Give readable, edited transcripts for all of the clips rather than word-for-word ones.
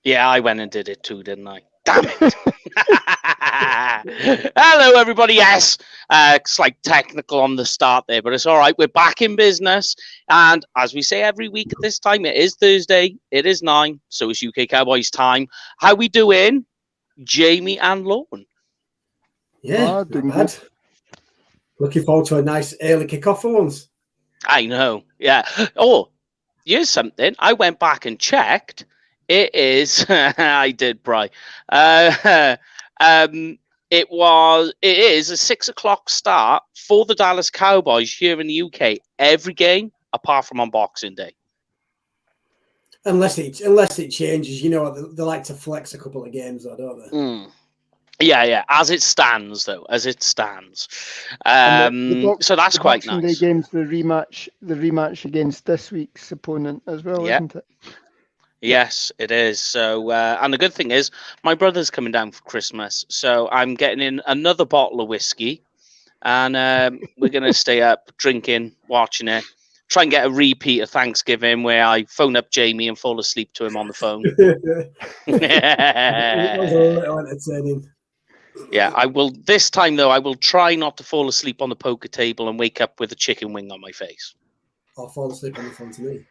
Yeah, I went and did it too, didn't I? Damn it. Hello, everybody. Yes, slight technical on the start there, but it's all right. We're back in business. And as we say every week at this time, it is Thursday. It is 9. So it's UK Cowboys time. How we doing, Jamie and Lauren? Yeah, not bad. Looking forward to a nice early kickoff for once. I know. Yeah. Oh, here's something. I went back and checked. It is. I did, Bri. It is a 6 o'clock start for the Dallas Cowboys here in the UK. Every game apart from on Boxing Day. Unless it changes, you know, they like to flex a couple of games, though, don't they? Yeah. As it stands, though, so that's quite nice. Boxing Day game's the rematch against this week's opponent as well, isn't it? Yes, it is. So, and the good thing is, my brother's coming down for Christmas, so I'm getting in another bottle of whiskey, and we're going to stay up drinking, watching it. Try and get a repeat of Thanksgiving where I phone up Jamie and fall asleep to him on the phone. It was a little entertaining. Yeah, I will. This time, though, I will try not to fall asleep on the poker table and wake up with a chicken wing on my face. Or fall asleep on the phone to me.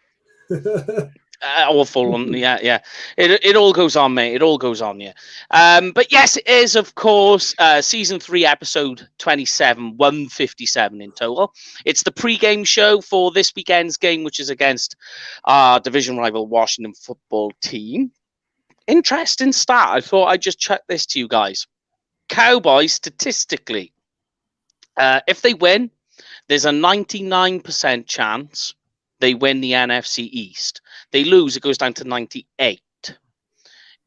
Awful. Yeah. It all goes on, mate. It all goes on, yeah. But yes, it is, of course, season 3, episode 27, 157 in total. It's the pregame show for this weekend's game, which is against our division rival Washington football team. Interesting stat. I thought I'd just check this to you guys. Cowboys, statistically, if they win, there's a 99% chance they win the NFC East. They lose, it goes down to 98.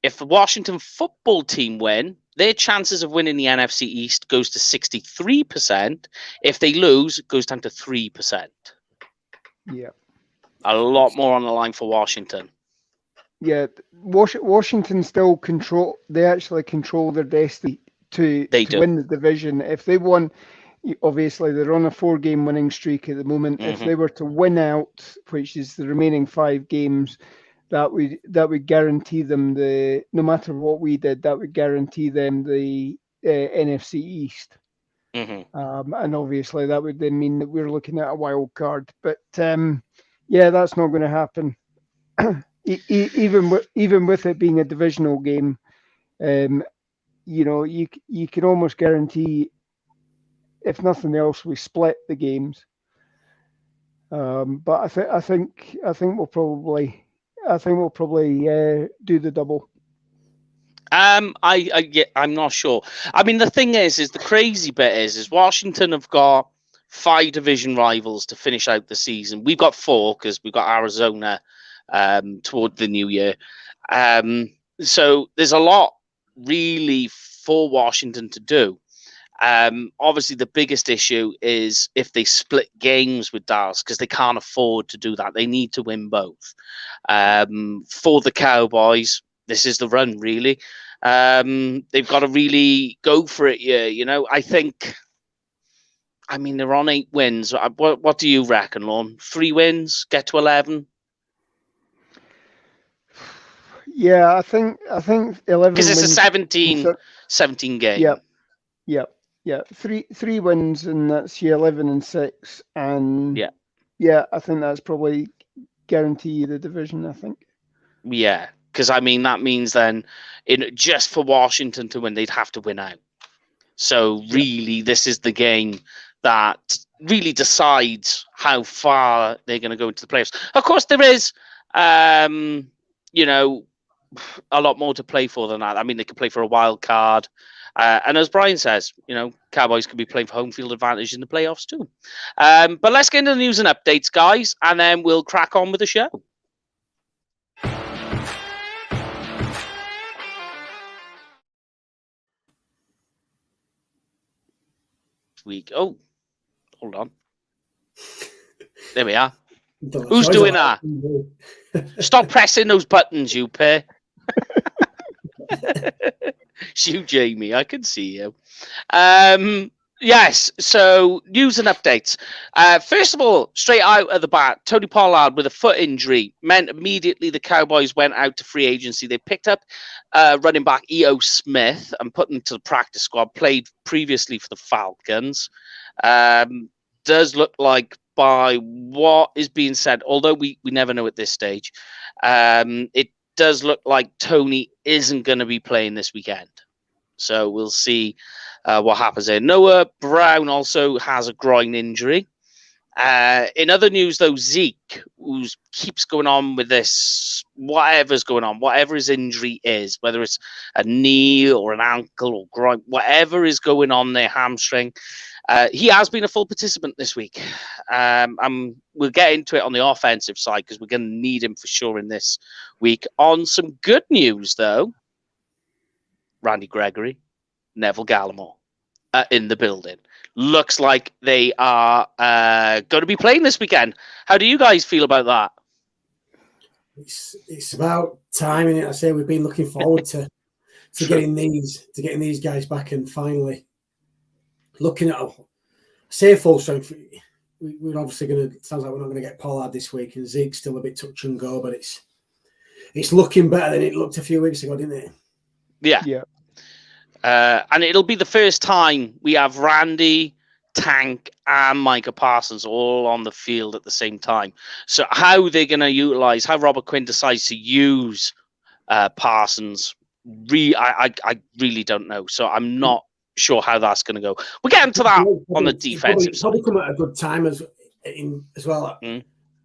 If the Washington football team win, their chances of winning the NFC East goes to 63%. If they lose, it goes down to 3%. Yeah. A lot more on the line for Washington. Yeah, Washington still actually control their destiny to win the division. If they won, obviously they're on a 4-game winning streak at the moment. Mm-hmm. If they were to win out, which is the remaining 5 games, that would guarantee them no matter what we did, that would guarantee them the NFC East. Mm-hmm. And obviously that would then mean that we're looking at a wild card. But yeah, that's not going to happen. Even with it being a divisional game, you know, you can almost guarantee, if nothing else, we split the games. But I think we'll probably do the double. I'm not sure. I mean, the thing is the crazy bit is Washington have got 5 division rivals to finish out the season. We've got 4 because we've got Arizona toward the new year. So there's a lot really for Washington to do. Obviously, the biggest issue is if they split games with Dallas, because they can't afford to do that. They need to win both. For the Cowboys, this is the run, really. They've got to really go for it. Yeah, you know, I mean, they're on 8 wins. What do you reckon, Lorne? 3 wins, get to 11? Yeah, I think 11. Because it's a 17 game. Yeah. 3 wins, and that's 11-6, and yeah, I think that's probably guarantee the division. I think. Yeah, because I mean that means then, just for Washington to win, they'd have to win out. So really, this is the game that really decides how far they're going to go into the playoffs. Of course, there is, you know, a lot more to play for than that. I mean, they could play for a wild card. And as Brian says, you know, Cowboys could be playing for home field advantage in the playoffs too. But let's get into the news and updates, guys, and then we'll crack on with the show. Oh, hold on. There we are. Who's doing that? Stop pressing those buttons, you pair. It's you, Jamie. I can see you. Yes, so news and updates. First of all, straight out of the bat, Tony Pollard with a foot injury meant immediately the Cowboys went out to free agency. They picked up running back E.O. Smith and put him to the practice squad, played previously for the Falcons. Does look like by what is being said, although we never know at this stage, it does look like Tony isn't going to be playing this weekend. So we'll see what happens there. Noah Brown also has a groin injury. In other news, though, Zeke, who keeps going on with this, whatever's going on, whatever his injury is, whether it's a knee or an ankle or groin, whatever is going on there, hamstring, he has been a full participant this week. We'll get into it on the offensive side because we're going to need him for sure in this week. On some good news, though, Randy Gregory, Neville Gallimore in the building. Looks like they are going to be playing this weekend. How do you guys feel about that? It's about time, and I say we've been looking forward to getting these guys back, and finally looking at full strength. We're obviously going to. Sounds like we're not going to get Pollard this week, and Zeke's still a bit touch and go, but it's looking better than it looked a few weeks ago, didn't it? Yeah. And it'll be the first time we have Randy, Tank, and Micah Parsons all on the field at the same time. So how they're going to utilize, how Robert Quinn decides to use Parsons, I really don't know. So I'm not sure how that's going to go. We'll get into that on the defensive side. Probably come at a good time as well.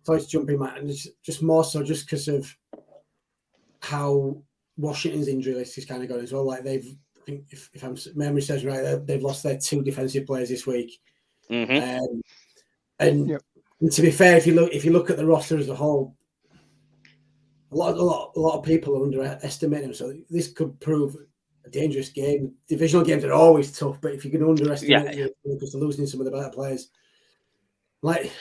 So it's jumping, Matt, and it's just more so just because of how Washington's injury list is kind of going as well. Like I think if I'm memory serves right, they've lost their 2 defensive players this week. And to be fair, if you look at the roster as a whole, a lot of people are underestimating them. So this could prove a dangerous game. Divisional games are always tough, but if you can underestimate you because they're losing some of the better players, I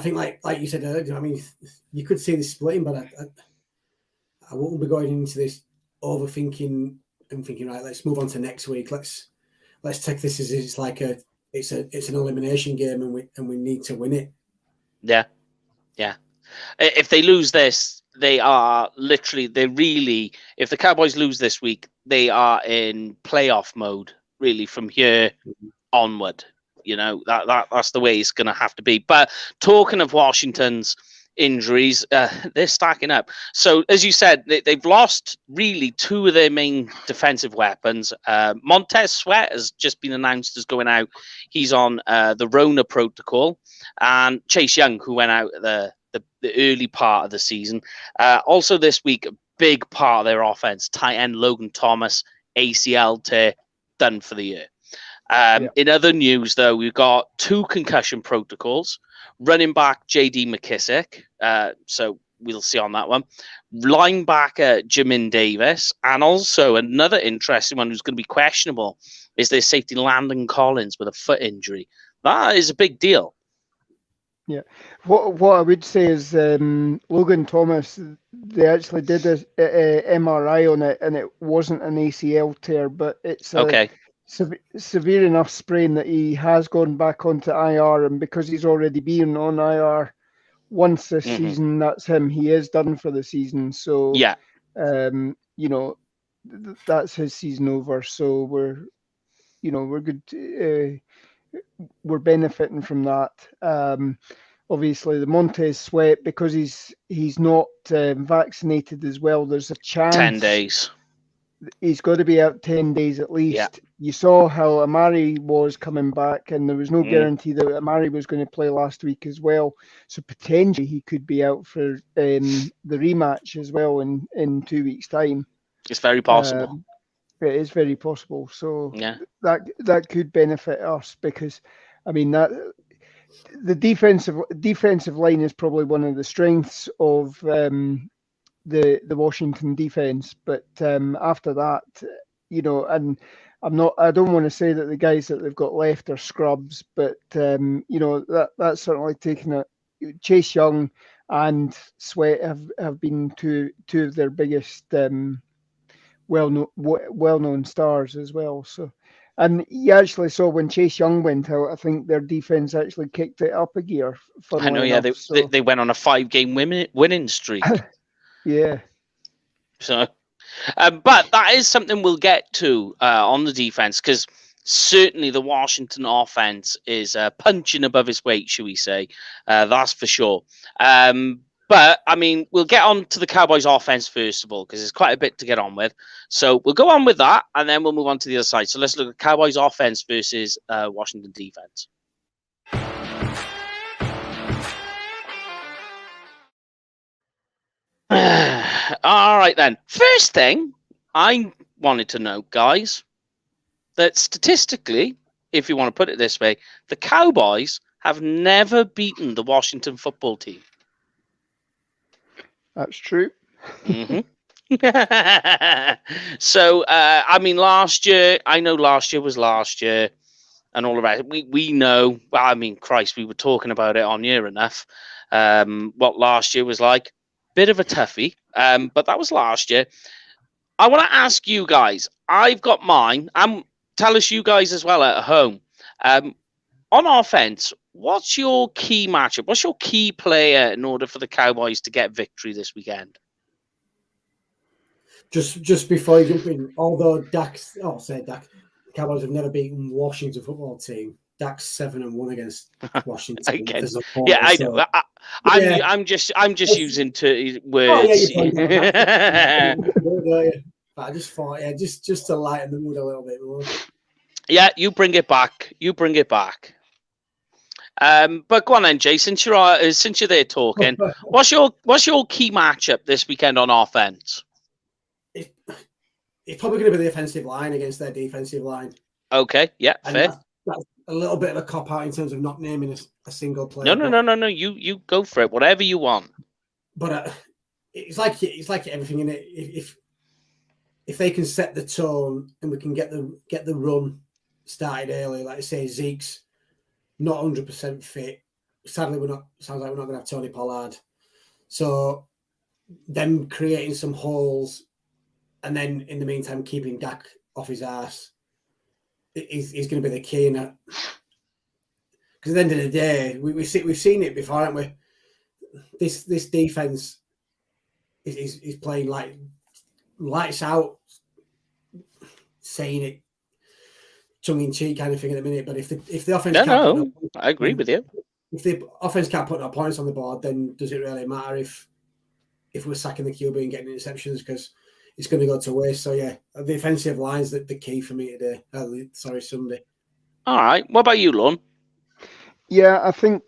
think like you said earlier, you could see this splitting, but I wouldn't be going into this overthinking. I'm thinking, right, let's move on to next week. Let's take this as it's an elimination game, and we need to win it. Yeah. If they lose this, if the Cowboys lose this week, they are in playoff mode really from here onward. You know, that's the way it's going to have to be. But talking of Washington's injuries, they're stacking up. So as you said, they've lost really 2 of their main defensive weapons. Montez Sweat has just been announced as going out. He's on the Rona protocol, and Chase Young, who went out the early part of the season. Also this week, a big part of their offense, tight end Logan Thomas, ACL tear, done for the year. In other news, though, we've got 2 concussion protocols. Running back J.D. McKissick, so we'll see on that one. Linebacker Jamin Davis, and also another interesting one who's going to be questionable is their safety Landon Collins with a foot injury. That is a big deal. Yeah. What I would say is Logan Thomas, they actually did a MRI on it, and it wasn't an ACL tear, but it's severe enough sprain that he has gone back onto IR, and because he's already been on IR once this season, that's him. He is done for the season. So that's his season over. So we're good. We're benefiting from that. Obviously, the Montez Sweat, because he's not vaccinated as well, there's a chance 10 days. He's got to be out 10 days at least. Yeah. You saw how Amari was coming back, and there was no guarantee that Amari was going to play last week as well. So potentially he could be out for the rematch as well in 2 weeks' time. It's very possible. It is very possible. So that could benefit us because, that the defensive line is probably one of the strengths of the Washington defense, but after that, and I don't want to say that the guys that they've got left are scrubs, but that's certainly taken it. Chase Young and Sweat have been two of their biggest well-known stars as well. So And you actually saw when Chase Young went out, I think their defense actually kicked it up a gear. I know, yeah. They went on a 5-game winning streak. Yeah. So, but that is something we'll get to on the defense, because certainly the Washington offense is punching above its weight, shall we say. That's for sure. But, I mean, we'll get on to the Cowboys offense first of all, because there's quite a bit to get on with. So we'll go on with that, and then we'll move on to the other side. So let's look at Cowboys offense versus Washington defense. All right, then. First thing I wanted to know, guys, that statistically, if you want to put it this way, the Cowboys have never beaten the Washington football team. That's true. Mm-hmm. So, I mean, last year was last year and all of that. We know, well, I mean, Christ, we were talking about it on Year Enough, what last year was like. Bit of a toughie, but that was last year. I want to ask you guys, I've got mine, tell us you guys as well at home. On offense, what's your key matchup? What's your key player in order for the Cowboys to get victory this weekend? Just before you jump in, although Cowboys have never beaten Washington football team. Dak's 7-1 against Washington. Okay. Yeah, I know. I'm just using words. Oh, but I just thought, just to lighten the mood a little bit more. Yeah, you bring it back. But go on then, Jay. Since you're there talking, what's your key matchup this weekend on offense? It's probably going to be the offensive line against their defensive line. Okay, yeah, and fair. That's a little bit of a cop out in terms of not naming a single player. No. You go for it. Whatever you want. But it's like everything in it. If they can set the tone and we can get the run started early, like I say, Zeke's not 100% fit. Sadly, sounds like we're not going to have Tony Pollard. So them creating some holes, and then in the meantime keeping Dak off his ass is going to be the key in that. Because at the end of the day, we've seen it before, haven't we? This defense is playing like lights out, saying it tongue in cheek kind of thing at the minute. But if the offense I agree with you. If the offense can't put no points on the board, then does it really matter if we're sacking the QB and getting interceptions, because it's going to go to waste. So yeah, the offensive line's the key for me today. Sunday. All right. What about you, Lon? Yeah, I think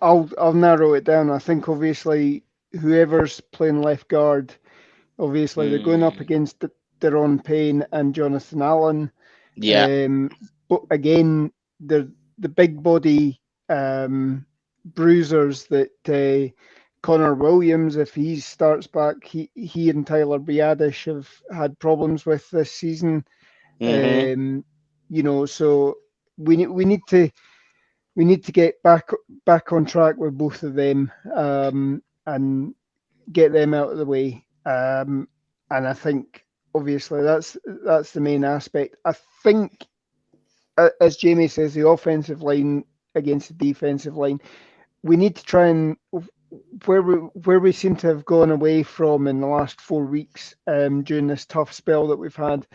I'll narrow it down. I think obviously whoever's playing left guard, obviously they're going up against Deron Payne and Jonathan Allen. Yeah. But again, the big body bruisers that Connor Williams, if he starts back, he and Tyler Biadasz have had problems with this season. Mm-hmm. So we need to get back on track with both of them and get them out of the way. And I think obviously that's the main aspect. I think, as Jamie says, the offensive line against the defensive line, we need to try and where we seem to have gone away from in the last 4 weeks during this tough spell that we've had.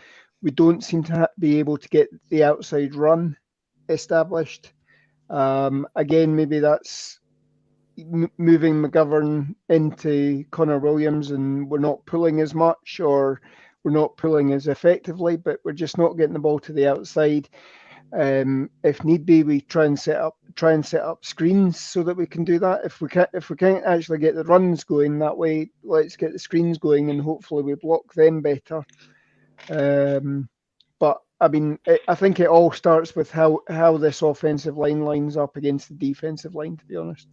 We don't seem to be able to get the outside run established. Again, maybe that's moving McGovern into Connor Williams, and we're not pulling as much, or we're not pulling as effectively, but we're just not getting the ball to the outside. If need be, we try and set up screens so that we can do that. If we can't actually get the runs going that way, let's get the screens going, and hopefully we block them better. But I mean, I think it all starts with how this offensive line lines up against the defensive line, to be honest.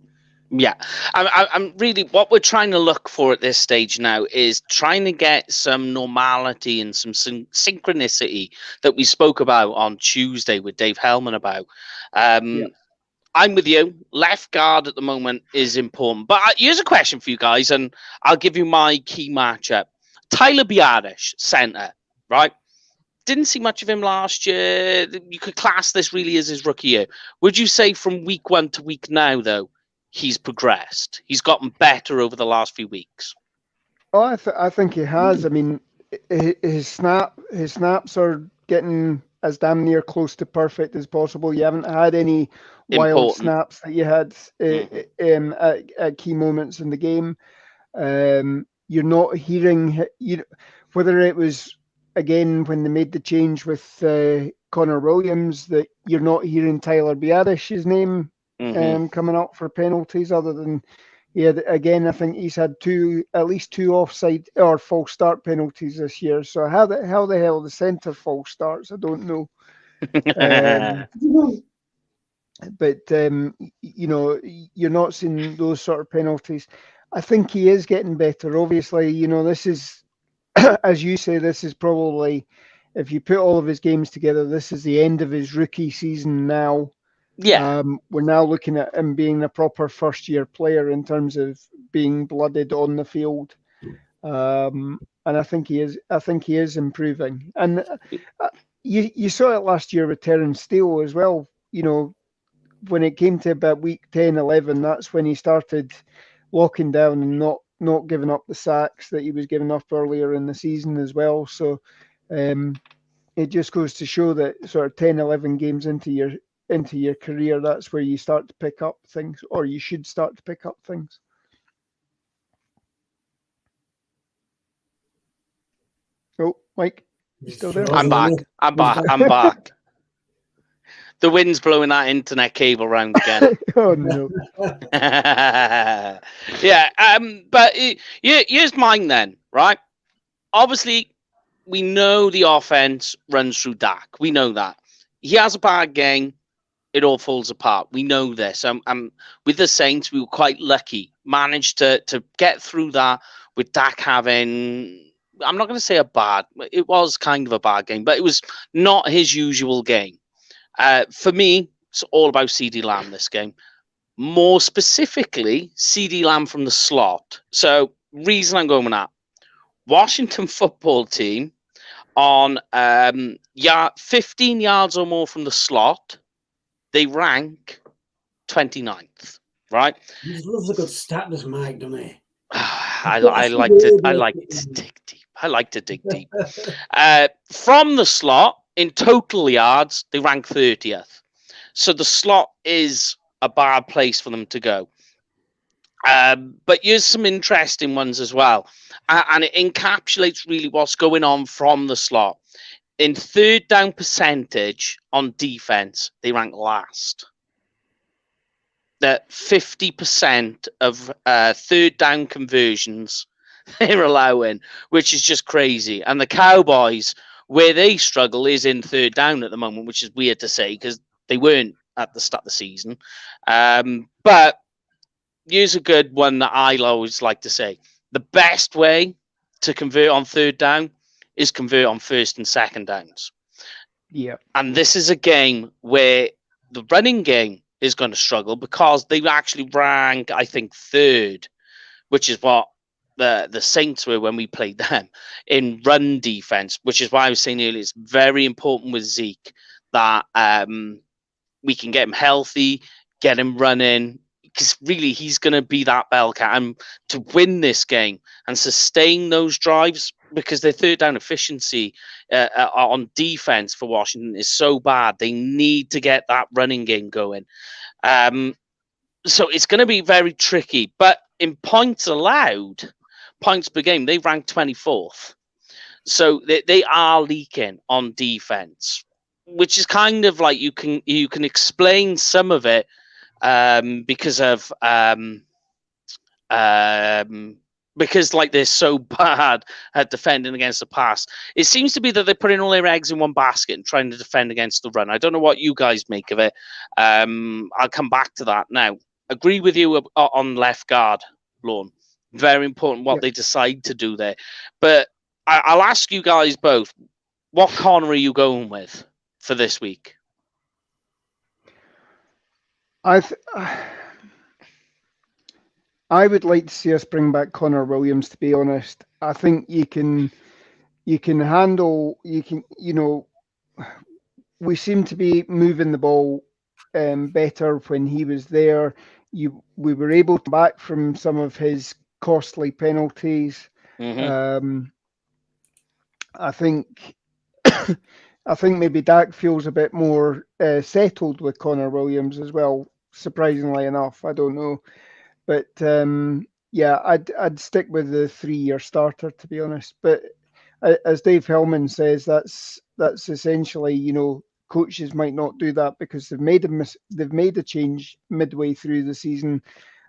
Yeah, I'm really, what we're trying to look for at this stage now is trying to get some normality and some synchronicity that we spoke about on Tuesday with Dave Hellman about. I'm with you. Left guard at the moment is important. But here's a question for you guys, and I'll give you my key matchup. Tyler Biadasz, center, right? didn't see much of him last year. You could class this really as his rookie year. Would you say from week 1 to week now, though, he's progressed? He's gotten better over the last few weeks. Oh, I think he has. I mean, his snaps are getting as damn near close to perfect as possible. You haven't had any wild snaps that you had at key moments in the game. You're not hearing whether it was again when they made the change with Connor Williams, that you're not hearing Tyler Biadish's name coming up for penalties, other than again, I think he's had at least two offside or false start penalties this year. So how the hell the centre false starts, I don't know. But you're not seeing those sort of penalties. I think he is getting better. Obviously, this is, as you say, this is probably, if you put all of his games together, this is the end of his rookie season now. Yeah. We're now looking at him being a proper first-year player in terms of being blooded on the field. And I think he is. I think he is improving. And you saw it last year with Terence Steele as well. When it came to about week 10, 11, that's when he started locking down and not giving up the sacks that he was giving up earlier in the season as well. So it just goes to show that sort of 10, 11 games into your career, that's where you start to pick up things, or you should start to pick up things. Oh, Mike, you still there? I'm back. The wind's blowing that internet cable round again. Oh no. Yeah, but here's mine then, right? Obviously, we know the offense runs through Dak. We know that. He has a bad game, it all falls apart. We know this. With the Saints, we were quite lucky. Managed to get through that with Dak having, I'm not going to say it was kind of a bad game, but it was not his usual game. For me, it's all about CeeDee Lamb this game. More specifically, CeeDee Lamb from the slot. So, reason I'm going with that, Washington football team on 15 yards or more from the slot, they rank 29th, right? He loves a good stat, does Mike, doesn't he? I like to dig deep. I like to dig deep. From the slot, in total yards, they rank 30th. So the slot is a bad place for them to go. But here's some interesting ones as well. And it encapsulates really what's going on from the slot. In third down percentage on defense, they rank last. That 50% of third down conversions they're allowing, which is just crazy. And the Cowboys, where they struggle is in third down at the moment, which is weird to say because they weren't at the start of the season. But here's a good one that I always like to say. The best way to convert on third down is convert on first and second downs. Yeah. And this is a game where the running game is going to struggle because they actually rank, I think, third, which is what the Saints were when we played them in run defense, which is why I was saying earlier, it's very important with Zeke that we can get him healthy, get him running, because really he's going to be that bell cow. And to win this game and sustain those drives, because their third down efficiency on defense for Washington is so bad, they need to get that running game going. So it's going to be very tricky. But in points allowed, points per game, they rank 24th. So they are leaking on defense, which is kind of like you can explain some of it because like they're so bad at defending against the pass. It seems to be that they're putting all their eggs in one basket and trying to defend against the run. I don't know what you guys make of it. I'll come back to that now. Agree with you on left guard, Lorne. Very important what they decide to do there. But I'll ask you guys both, what corner are you going with for this week? I would like to see us bring back Connor Williams, to be honest. I think you can handle, we seem to be moving the ball better when he was there. We were able to back from some of his costly penalties. I think maybe Dak feels a bit more settled with Connor Williams as well. Surprisingly enough, I don't know, but I'd stick with the 3-year starter, to be honest. But as Dave Hellman says, that's essentially, coaches might not do that because they've made a change midway through the season,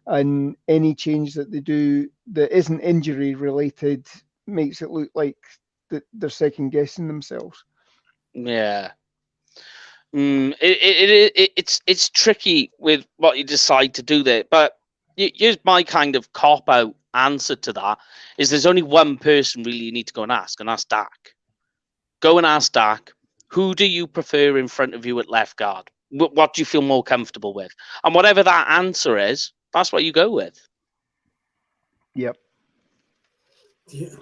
and any change that they do that isn't injury related makes it look like they're second guessing themselves. Yeah. It's tricky with what you decide to do there, but here's my kind of cop-out answer to that is there's only one person really you need to go and ask Dak. Go and ask Dak, who do you prefer in front of you at left guard? What do you feel more comfortable with? And whatever that answer is, that's what you go with. Yep. Yeah,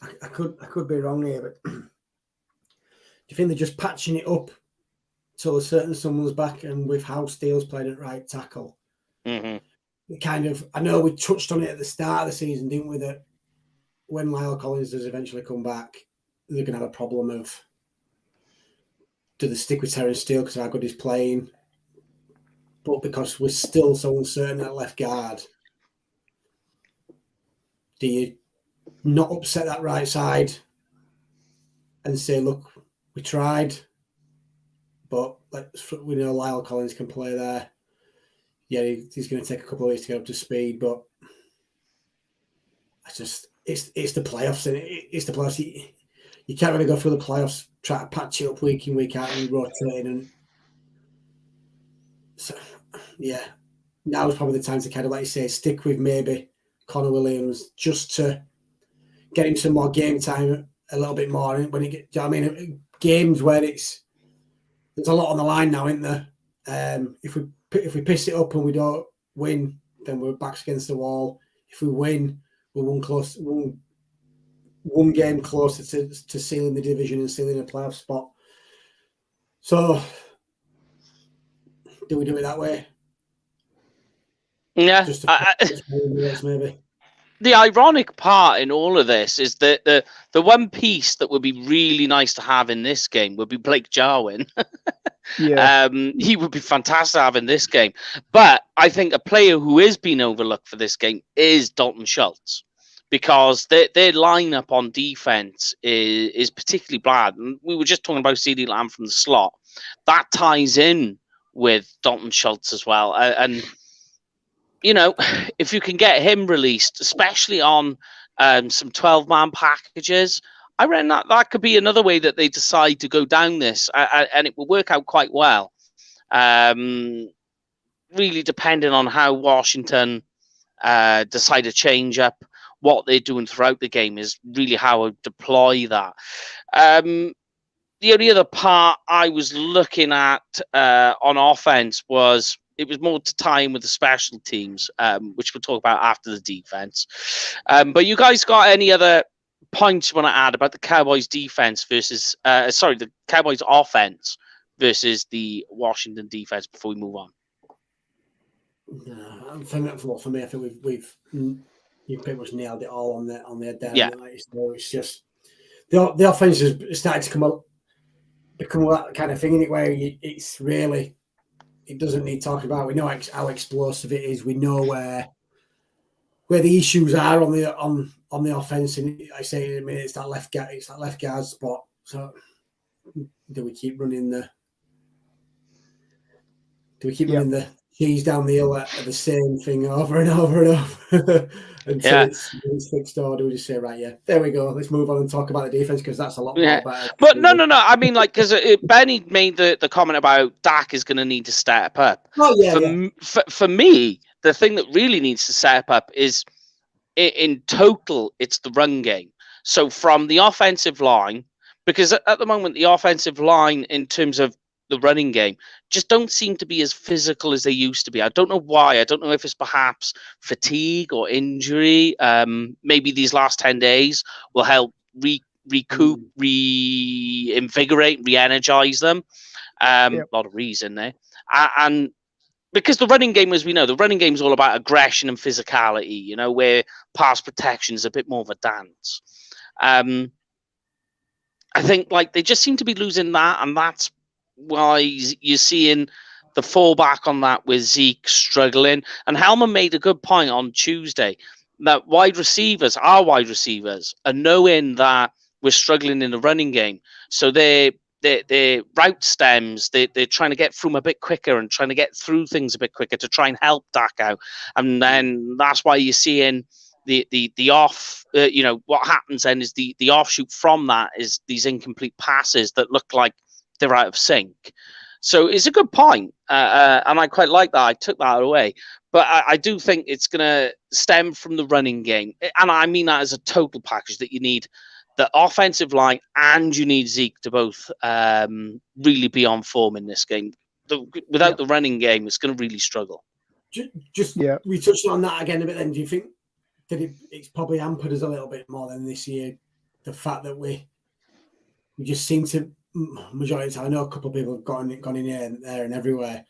I could be wrong here, but do you think they're just patching it up till a certain someone's back, and with how Steele's playing at right tackle? Kind of, I know we touched on it at the start of the season, didn't we, that when Lyle Collins does eventually come back, they're going to have a problem of, do they stick with Terrence Steele because of how good he's playing? But because we're still so uncertain at left guard, do you not upset that right side and say, look, we tried, but we know Lyle Collins can play there. Yeah, he's going to take a couple of weeks to get up to speed, but it's the playoffs, and it's the playoffs. You can't really go through the playoffs, try to patch it up week in, week out, and rotating. And so, yeah, now is probably the time to kind of, like you say, stick with maybe Connor Williams just to get him some more game time a little bit more. And when games where there's a lot on the line now, isn't there? If we piss it up and we don't win, then we're backs against the wall. If we win, we're one game closer to sealing the division and sealing a playoff spot. So, do we do it that way? Yeah. Just maybe. The ironic part in all of this is that the one piece that would be really nice to have in this game would be Blake Jarwin. Yeah. He would be fantastic to have in this game. But I think a player who is being overlooked for this game is Dalton Schultz, because their lineup on defense is particularly bad. And we were just talking about CeeDee Lamb from the slot. That ties in with Dalton Schultz as well. And if you can get him released, especially on some 12-man packages, I reckon that could be another way that they decide to go down this, and it will work out quite well. Really depending on how Washington decide to change up what they're doing throughout the game is really how I deploy that. The only other part I was looking at on offense was it was more to tie in with the special teams, which we'll talk about after the defense. But you guys got any other points you want to add about the Cowboys defense versus, the Cowboys offense versus the Washington defense before we move on? No, for me, I think you've pretty much nailed it all on their down. Yeah. It's just the offense has started to become that kind of thing in it where it's really, it doesn't need talking about. We know how explosive it is. We know where the issues are on the offense. And I say in a minute, it's that left guard spot. So do we keep running the cheese down the hill at the same thing over and over and over until it's fixed, or do we just say, right, yeah, there we go, let's move on and talk about the defense, because that's a lot more better. But no, I mean, like, because Benny made the comment about Dak is going to need to step up. Oh yeah, for me, the thing that really needs to step up is in total, it's the run game. So from the offensive line, because at the moment the offensive line in terms of the running game just don't seem to be as physical as they used to be. I don't know why. I don't know if it's perhaps fatigue or injury. Maybe these last 10 days will help recoup, reinvigorate, re-energize them. A lot of reason there. And because the running game, as we know, the running game is all about aggression and physicality, you know, where pass protection is a bit more of a dance. I think like they just seem to be losing that, and that's why you're seeing the fallback on that with Zeke struggling. And Helmer made a good point on Tuesday that our wide receivers are knowing that we're struggling in the running game. So their route stems, they're trying to get through them a bit quicker and trying to get through things a bit quicker to try and help Dak out. And then that's why you're seeing the off, what happens then is the offshoot from that is these incomplete passes that look like they're out of sync. So it's a good point, and I quite like that. I took that away. But I do think it's going to stem from the running game. And I mean that as a total package, that you need the offensive line and you need Zeke to both really be on form in this game. Without the running game, it's going to really struggle. We touched on that again a bit then. Do you think that it's probably hampered us a little bit more than this year? The fact that we just seem to, majority of the time, I know a couple of people have gone in here and there and everywhere,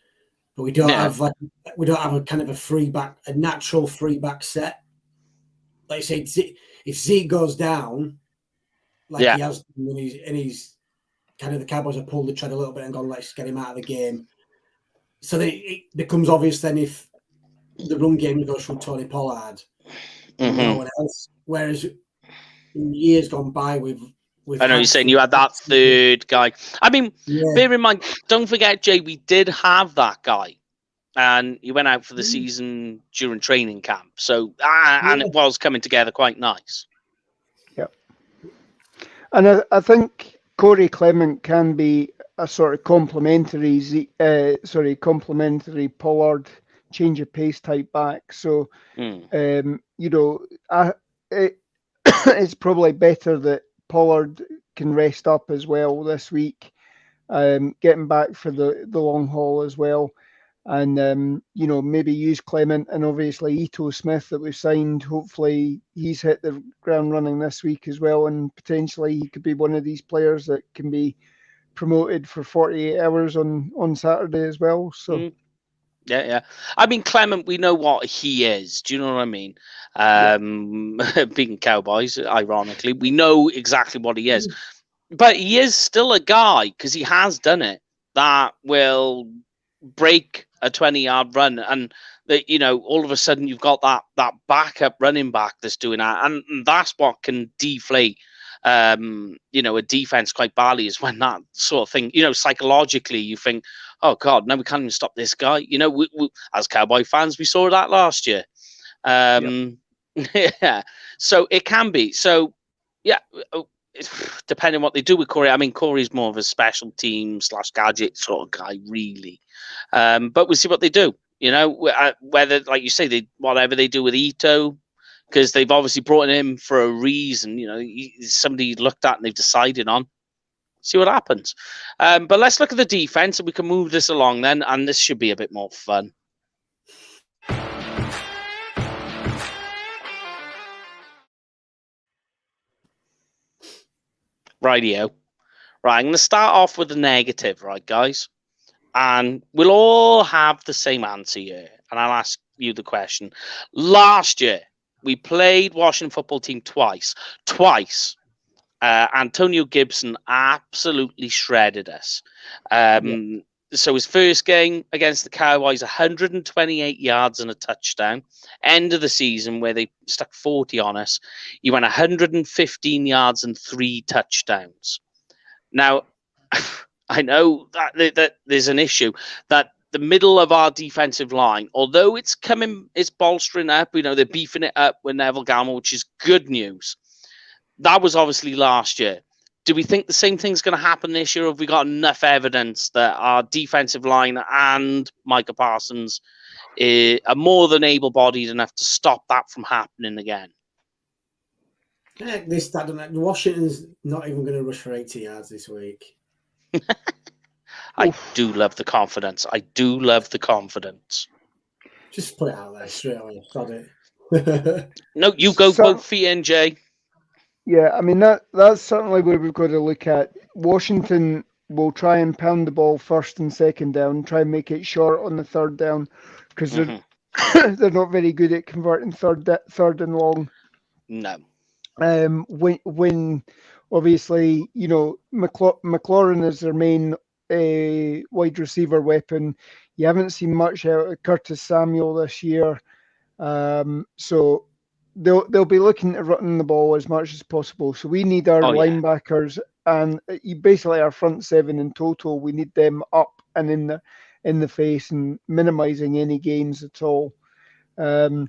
but we don't have a kind of a natural free back set. Like I say, if Zeke goes down, he has, and he's kind of, the Cowboys have pulled the tread a little bit and gone, let's get him out of the game. So then it becomes obvious then if the run game goes through Tony Pollard, no one else. Whereas in years gone by, I know you're saying you had that third guy. I mean, bear in mind, don't forget, Jay, we did have that guy. And he went out for the season during training camp. So, and it was coming together quite nice. Yep. And I think Corey Clement can be a sort of complementary Pollard change of pace type back. So, it's probably better that Pollard can rest up as well this week, getting back for the long haul as well. And, maybe use Clement, and obviously Ito Smith that we've signed. Hopefully he's hit the ground running this week as well. And potentially he could be one of these players that can be promoted for 48 hours on Saturday as well. So, Yeah. I mean, Clement, we know what he is. Do you know what I mean? Being Cowboys, ironically, we know exactly what he is. But he is still a guy, because he has done it, that will break a 20-yard run, and that, all of a sudden you've got that backup running back that's doing that, and that's what can deflate a defense quite badly, is when that sort of thing, psychologically you think, oh God, no, we can't even stop this guy. We, as Cowboy fans, we saw that last year. So it can be. So depending on what they do with Corey. I mean, Corey's more of a special team / gadget sort of guy, really. But we'll see what they do. Whether, like you say, whatever they do with Ito, because they've obviously brought him for a reason. Somebody looked at and they've decided on. See what happens. But let's look at the defense, and we can move this along then, and this should be a bit more fun. Rightio. Right, I'm going to start off with the negative, right, guys? And we'll all have the same answer here. And I'll ask you the question. Last year, we played Washington football team twice. Antonio Gibson absolutely shredded us. So his first game against the Cowboys, 128 yards and a touchdown. End of the season, where they stuck 40 on us, he went 115 yards and 3 touchdowns. Now, I know that there's an issue that the middle of our defensive line, although it's bolstering up, they're beefing it up with Neville Gallimore, which is good news. That was obviously last year. Do we think the same thing's going to happen this year? Or have we got enough evidence that our defensive line and Micah Parsons are more than able-bodied enough to stop that from happening again? Washington's not even going to rush for 80 yards this week. I do love the confidence. Just put it out there straight away. Got it. No, you go both feet in, Jay. Yeah, I mean that's certainly where we've got to look at. Washington will try and pound the ball first and second down, try and make it short on the third down, because they're they're not very good at converting third and long. No. When obviously McLaurin is their main wide receiver weapon. You haven't seen much out of Curtis Samuel this year, so they'll be looking at running the ball as much as possible. So we need our linebackers and basically our front seven in total. We need them up and in the face and minimizing any gains at all. I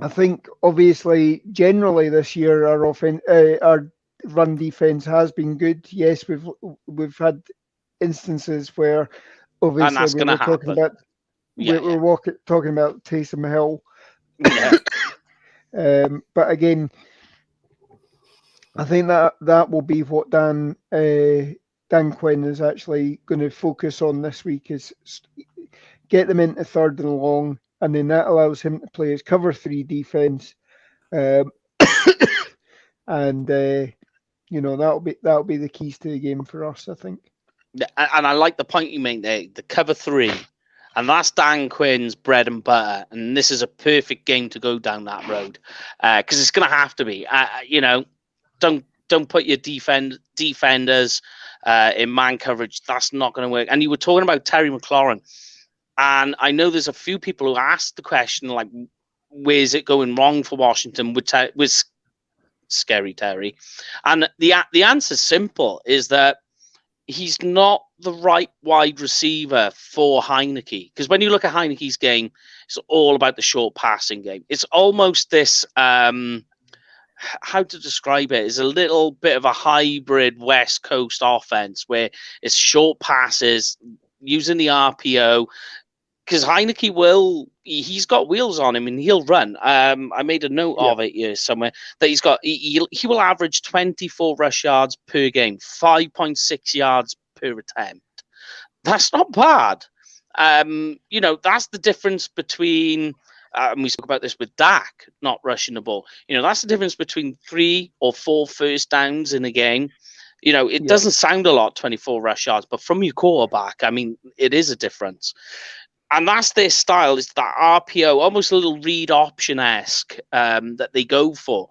think obviously generally this year our run defense has been good. Yes, we've had instances where obviously we were talking about talking about Taysom Hill. Yeah. But again, I think that will be what Dan Quinn is actually going to focus on this week, is get them into third and long, and then that allows him to play his cover 3 defense, and that'll be the keys to the game for us, I think. And I like the point you make there, the cover 3. And that's Dan Quinn's bread and butter. And this is a perfect game to go down that road, because it's going to have to be. Don't put your defenders in man coverage. That's not going to work. And you were talking about Terry McLaurin. And I know there's a few people who asked the question, like, where's it going wrong for Washington with Scary Terry? And the answer's simple, is that he's not the right wide receiver for Heineke. Because when you look at Heineke's game, it's all about the short passing game. It's almost this, how to describe it, is a little bit of a hybrid West Coast offense where it's short passes, using the RPO. Because Heineke he's got wheels on him and he'll run. I made a note of it here somewhere that he will average 24 rush yards per game, 5.6 yards per attempt. That's not bad. That's the difference between, and we spoke about this with Dak not rushing the ball. That's the difference between 3 or 4 first downs in a game. It doesn't sound a lot, 24 rush yards, but from your quarterback, I mean, it is a difference. And that's their style, is that RPO, almost a little read option-esque that they go for.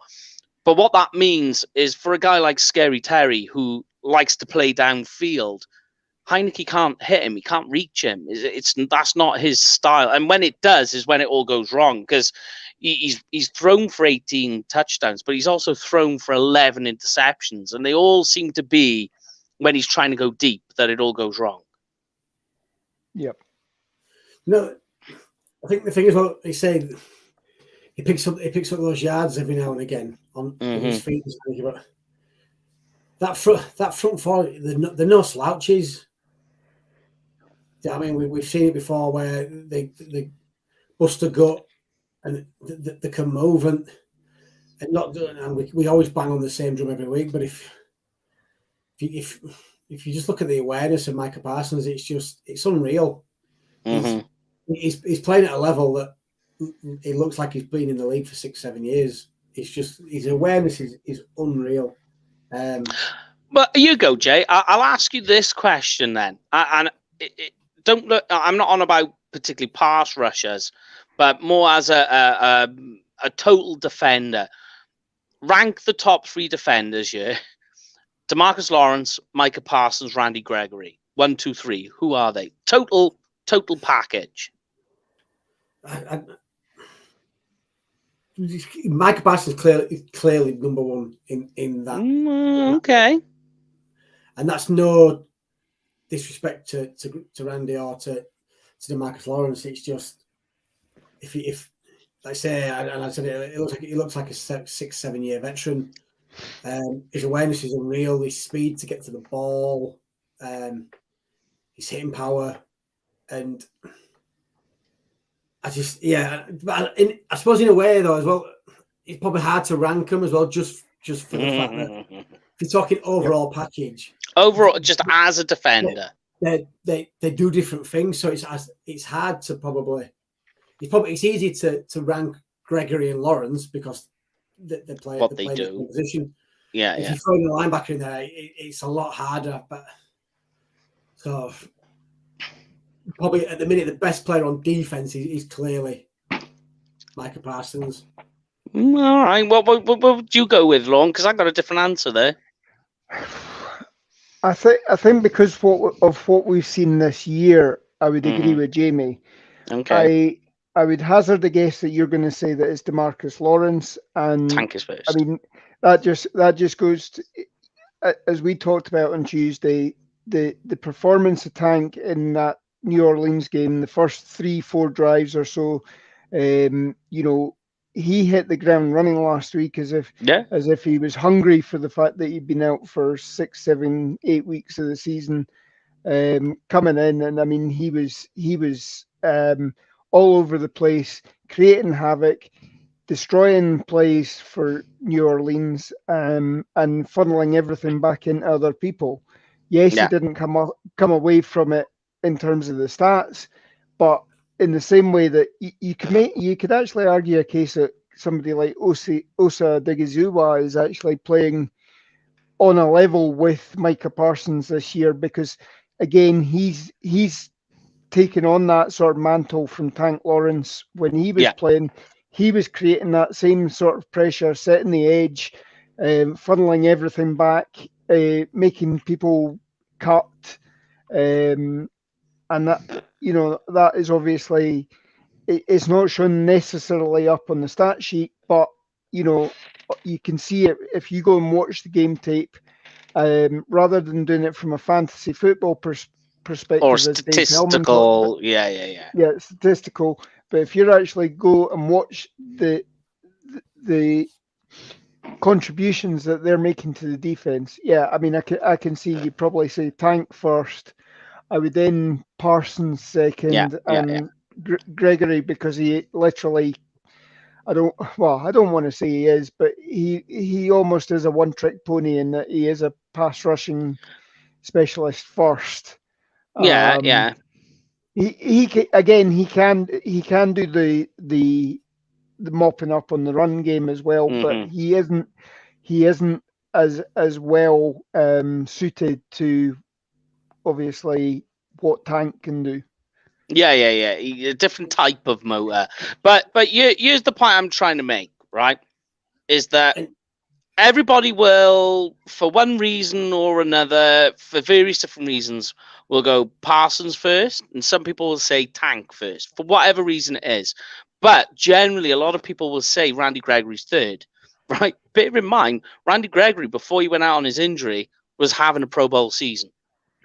But what that means is for a guy like Scary Terry, who likes to play downfield, Heineke can't hit him. He can't reach him. That's not his style. And when it does is when it all goes wrong, because he's thrown for 18 touchdowns, but he's also thrown for 11 interceptions. And they all seem to be, when he's trying to go deep, that it all goes wrong. Yep. No, I think the thing is what they say. He picks up those yards every now and again on his feet. But that front four, they're no slouches. I mean, we've seen it before where they bust a gut and they can move and not. And we always bang on the same drum every week. But if you just look at the awareness of Micah Parsons, it's unreal. Mm-hmm. He's playing at a level that it looks like he's been in the league for 6-7 years. It's just his awareness is unreal. But you go, Jay. I'll ask you this question then. Don't look. I'm not on about particularly pass rushers, but more as a total defender. Rank the top 3 defenders here: DeMarcus Lawrence, Micah Parsons, Randy Gregory. 1, 2, 3. Who are they? Total package. Micah Parsons is clearly number 1 in that. Okay. And that's no disrespect to Randy or to DeMarcus Lawrence. It's just if like I say, and I said it looks like a 6-7 year veteran. His awareness is unreal. His speed to get to the ball, his hitting power, and I I suppose in a way though as well, it's probably hard to rank them as well, just for the fact that if you're talking overall package. Overall, just as a defender, they do different things, so it's hard to probably. It's easy to rank Gregory and Lawrence because the play what the they play do. position. Yeah, if you throw in a linebacker in there, it's a lot harder. But so probably at the minute, the best player on defense is clearly Micah Parsons. All right. What would you go with, Lon? Because I got a different answer there. I think because of what we've seen this year, I would agree with Jamie. Okay. I would hazard a guess that you're going to say that it's DeMarcus Lawrence, and Tank is first. I mean that just goes to, as we talked about on Tuesday, the performance of Tank in that New Orleans game, the first 3-4 drives or so, he hit the ground running last week as if he was hungry for the fact that he'd been out for 6, 7, 8 weeks of the season, coming in, and I mean he was all over the place, creating havoc, destroying plays for New Orleans, and funneling everything back into other people. Yes, he didn't come away from it in terms of the stats, but in the same way that you could actually argue a case that somebody like Osa Odighizuwa is actually playing on a level with Micah Parsons this year, because again he's taken on that sort of mantle from Tank Lawrence when he was playing. He was creating that same sort of pressure, setting the edge, funneling everything back, making people cut, and that that is obviously, it's not shown necessarily up on the stat sheet, but you can see it if you go and watch the game tape, rather than doing it from a fantasy football perspective or as Dave Hellman statistical. talked about. Statistical. But if you actually go and watch the contributions that they're making to the defense, I mean, I can see you probably say Tank first. I would then Parsons second, and Gregory, because he literally, I don't want to say he is, but he almost is a one-trick pony in that he is a pass rushing specialist first. He can do the mopping up on the run game as well, but he isn't as well suited to obviously what Tank can do. A different type of motor. But here's the point I'm trying to make, right? Is that everybody will, for one reason or another, for various different reasons, will go Parsons first, and some people will say Tank first, for whatever reason it is. But generally, a lot of people will say Randy Gregory's third, right? Bear in mind, Randy Gregory, before he went out on his injury, was having a Pro Bowl season.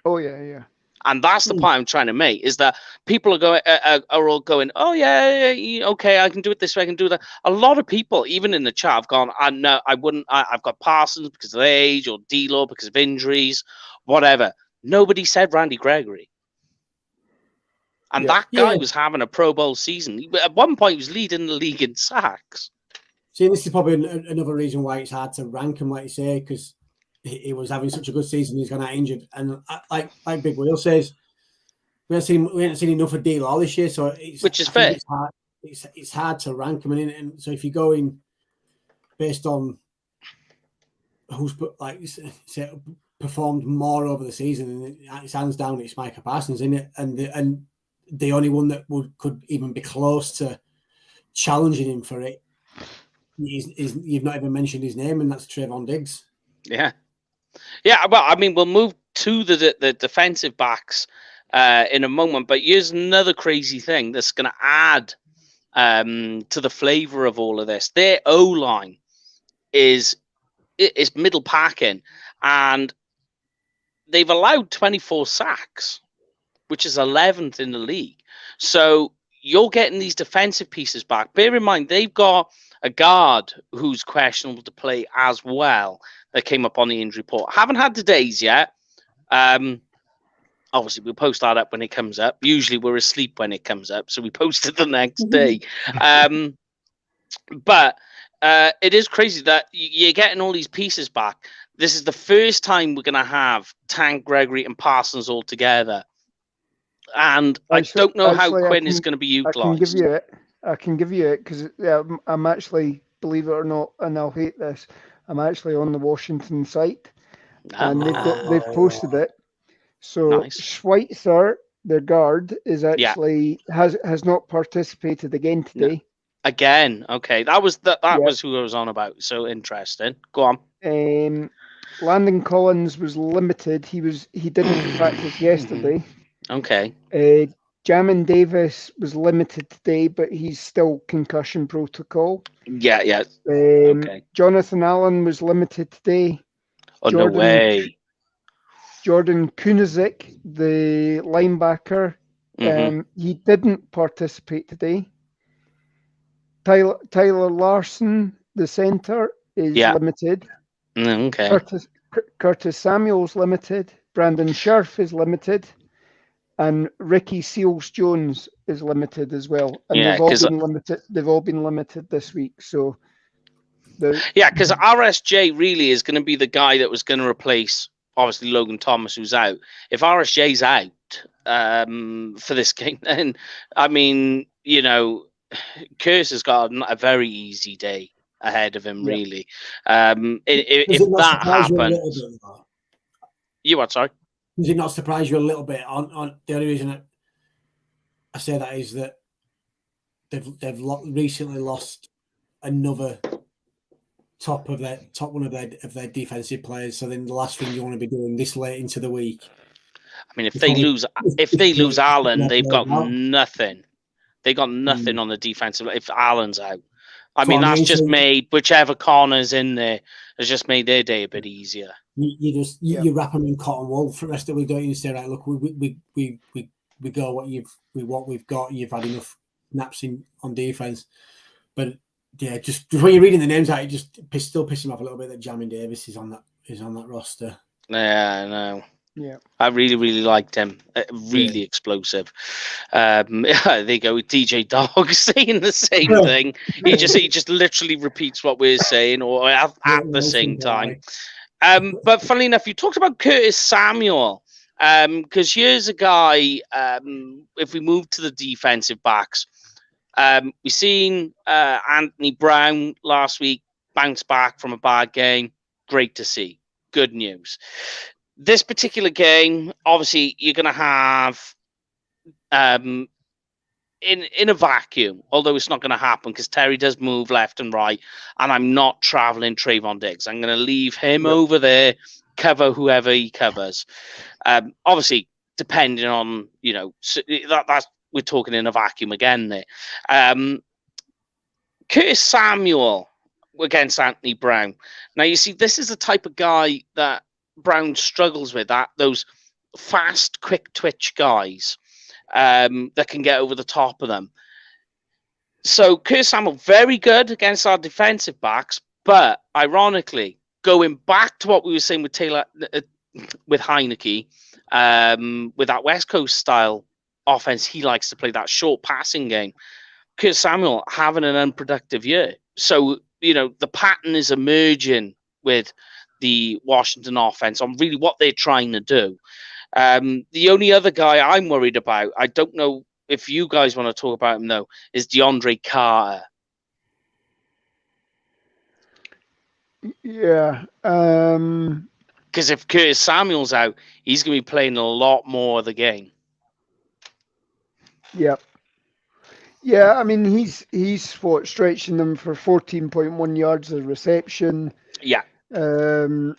Oh, yeah. And that's the point I'm trying to make, is that people are all going, oh, okay, I can do it this way, I can do that. A lot of people, even in the chat, have gone, no, I wouldn't. I've got Parsons because of age, or D-Law because of injuries, whatever. Nobody said Randy Gregory. And that guy was having a Pro Bowl season. At one point, he was leading the league in sacks. See, this is probably another reason why it's hard to rank him, like you say, because he was having such a good season. He's gone out injured, and like Big Will says, we haven't seen enough of D-Law this year, so which is fair. It's hard to rank him, and so if you go in based on who's performed more over the season, it's hands down, it's Micah Parsons, isn't it? And the only one that could even be close to challenging him for it is you've not even mentioned his name, and that's Trayvon Diggs. Well, I mean, we'll move to the defensive backs in a moment, but here's another crazy thing that's going to add to the flavor of all of this. Their O-line is middle packing, and they've allowed 24 sacks, which is 11th in the league. So you're getting these defensive pieces back. Bear in mind, they've got a guard who's questionable to play as well, that came up on the injury report. Haven't had the days yet. Obviously, we'll post that up when it comes up. Usually we're asleep when it comes up, so we post it the next day. But it is crazy that you're getting all these pieces back. This is the first time we're going to have Tank, Gregory, and Parsons all together. And I don't know how Quinn is going to be utilized. I can give you it because I'm actually believe it or not, and I'll hate this, I'm actually on the Washington site, and Oh, they've posted it. So nice. Schweitzer, their guard, is Yeah. actually has not participated again today. Again, okay. That was that Yeah. was who I was on about. So interesting. Go on. Landon Collins was limited. He didn't practice yesterday. Okay. Jamin Davis was limited today, but he's still concussion protocol. Yeah. Okay. Jonathan Allen was limited today. Oh, no way. Jordan Kunizik, the linebacker, he didn't participate today. Tyler Larson, the center, is limited. Okay. Curtis Samuel's limited. Brandon Scherf is limited. And Ricky Seals-Jones is limited as well. And they've all been limited this week. So because RSJ really is going to be the guy that was going to replace obviously Logan Thomas, who's out. If RSJ's out for this game, then I mean, Curse has got a very easy day ahead of him, really. If that happens, you what? Sorry. Does it not surprise you a little bit? On the only reason I say that is that they've recently lost another top one of their defensive players. So then the last thing you want to be doing this late into the week. I mean, if they lose Allen, they've got nothing. They got nothing on the defensive. If Allen's out, I mean, that's just made whichever corner's in there has just made their day a bit easier. You wrap them in cotton wool for the rest of the week, don't you? Say, right, look, we go what we've got. You've had enough naps on defense, but yeah, just when you're reading the names out, it just still pisses me off a little bit that Jamin Davis is on that roster. Yeah, I know. Yeah, I really, really liked him. Really explosive. There you go with DJ Dog saying the same thing. He just literally repeats what we're saying, or at the same time. But funnily enough, you talked about Curtis Samuel, because here's a guy. If we move to the defensive backs, we've seen Anthony Brown last week bounce back from a bad game. Great to see. Good news. This particular game, obviously, you're going to have in a vacuum, although it's not going to happen because Terry does move left and right, and I'm not traveling Trayvon Diggs. I'm going to leave him over there, cover whoever he covers. Obviously, depending on, that's we're talking in a vacuum again there. Curtis Samuel against Anthony Brown. Now, you see, this is the type of guy that Brown struggles with, those fast, quick twitch guys that can get over the top of them. So Curtis Samuel, very good against our defensive backs, but ironically, going back to what we were saying with Taylor, with Heineke, with that West Coast style offense, he likes to play that short passing game. Curtis Samuel having an unproductive year. So, the pattern is emerging with the Washington offense on really what they're trying to do. The only other guy I'm worried about, I don't know if you guys want to talk about him though, is DeAndre Carter. Yeah. Because if Curtis Samuel's out, he's going to be playing a lot more of the game. Yep. Yeah, I mean, he's stretching them for 14.1 yards of reception. Yeah. That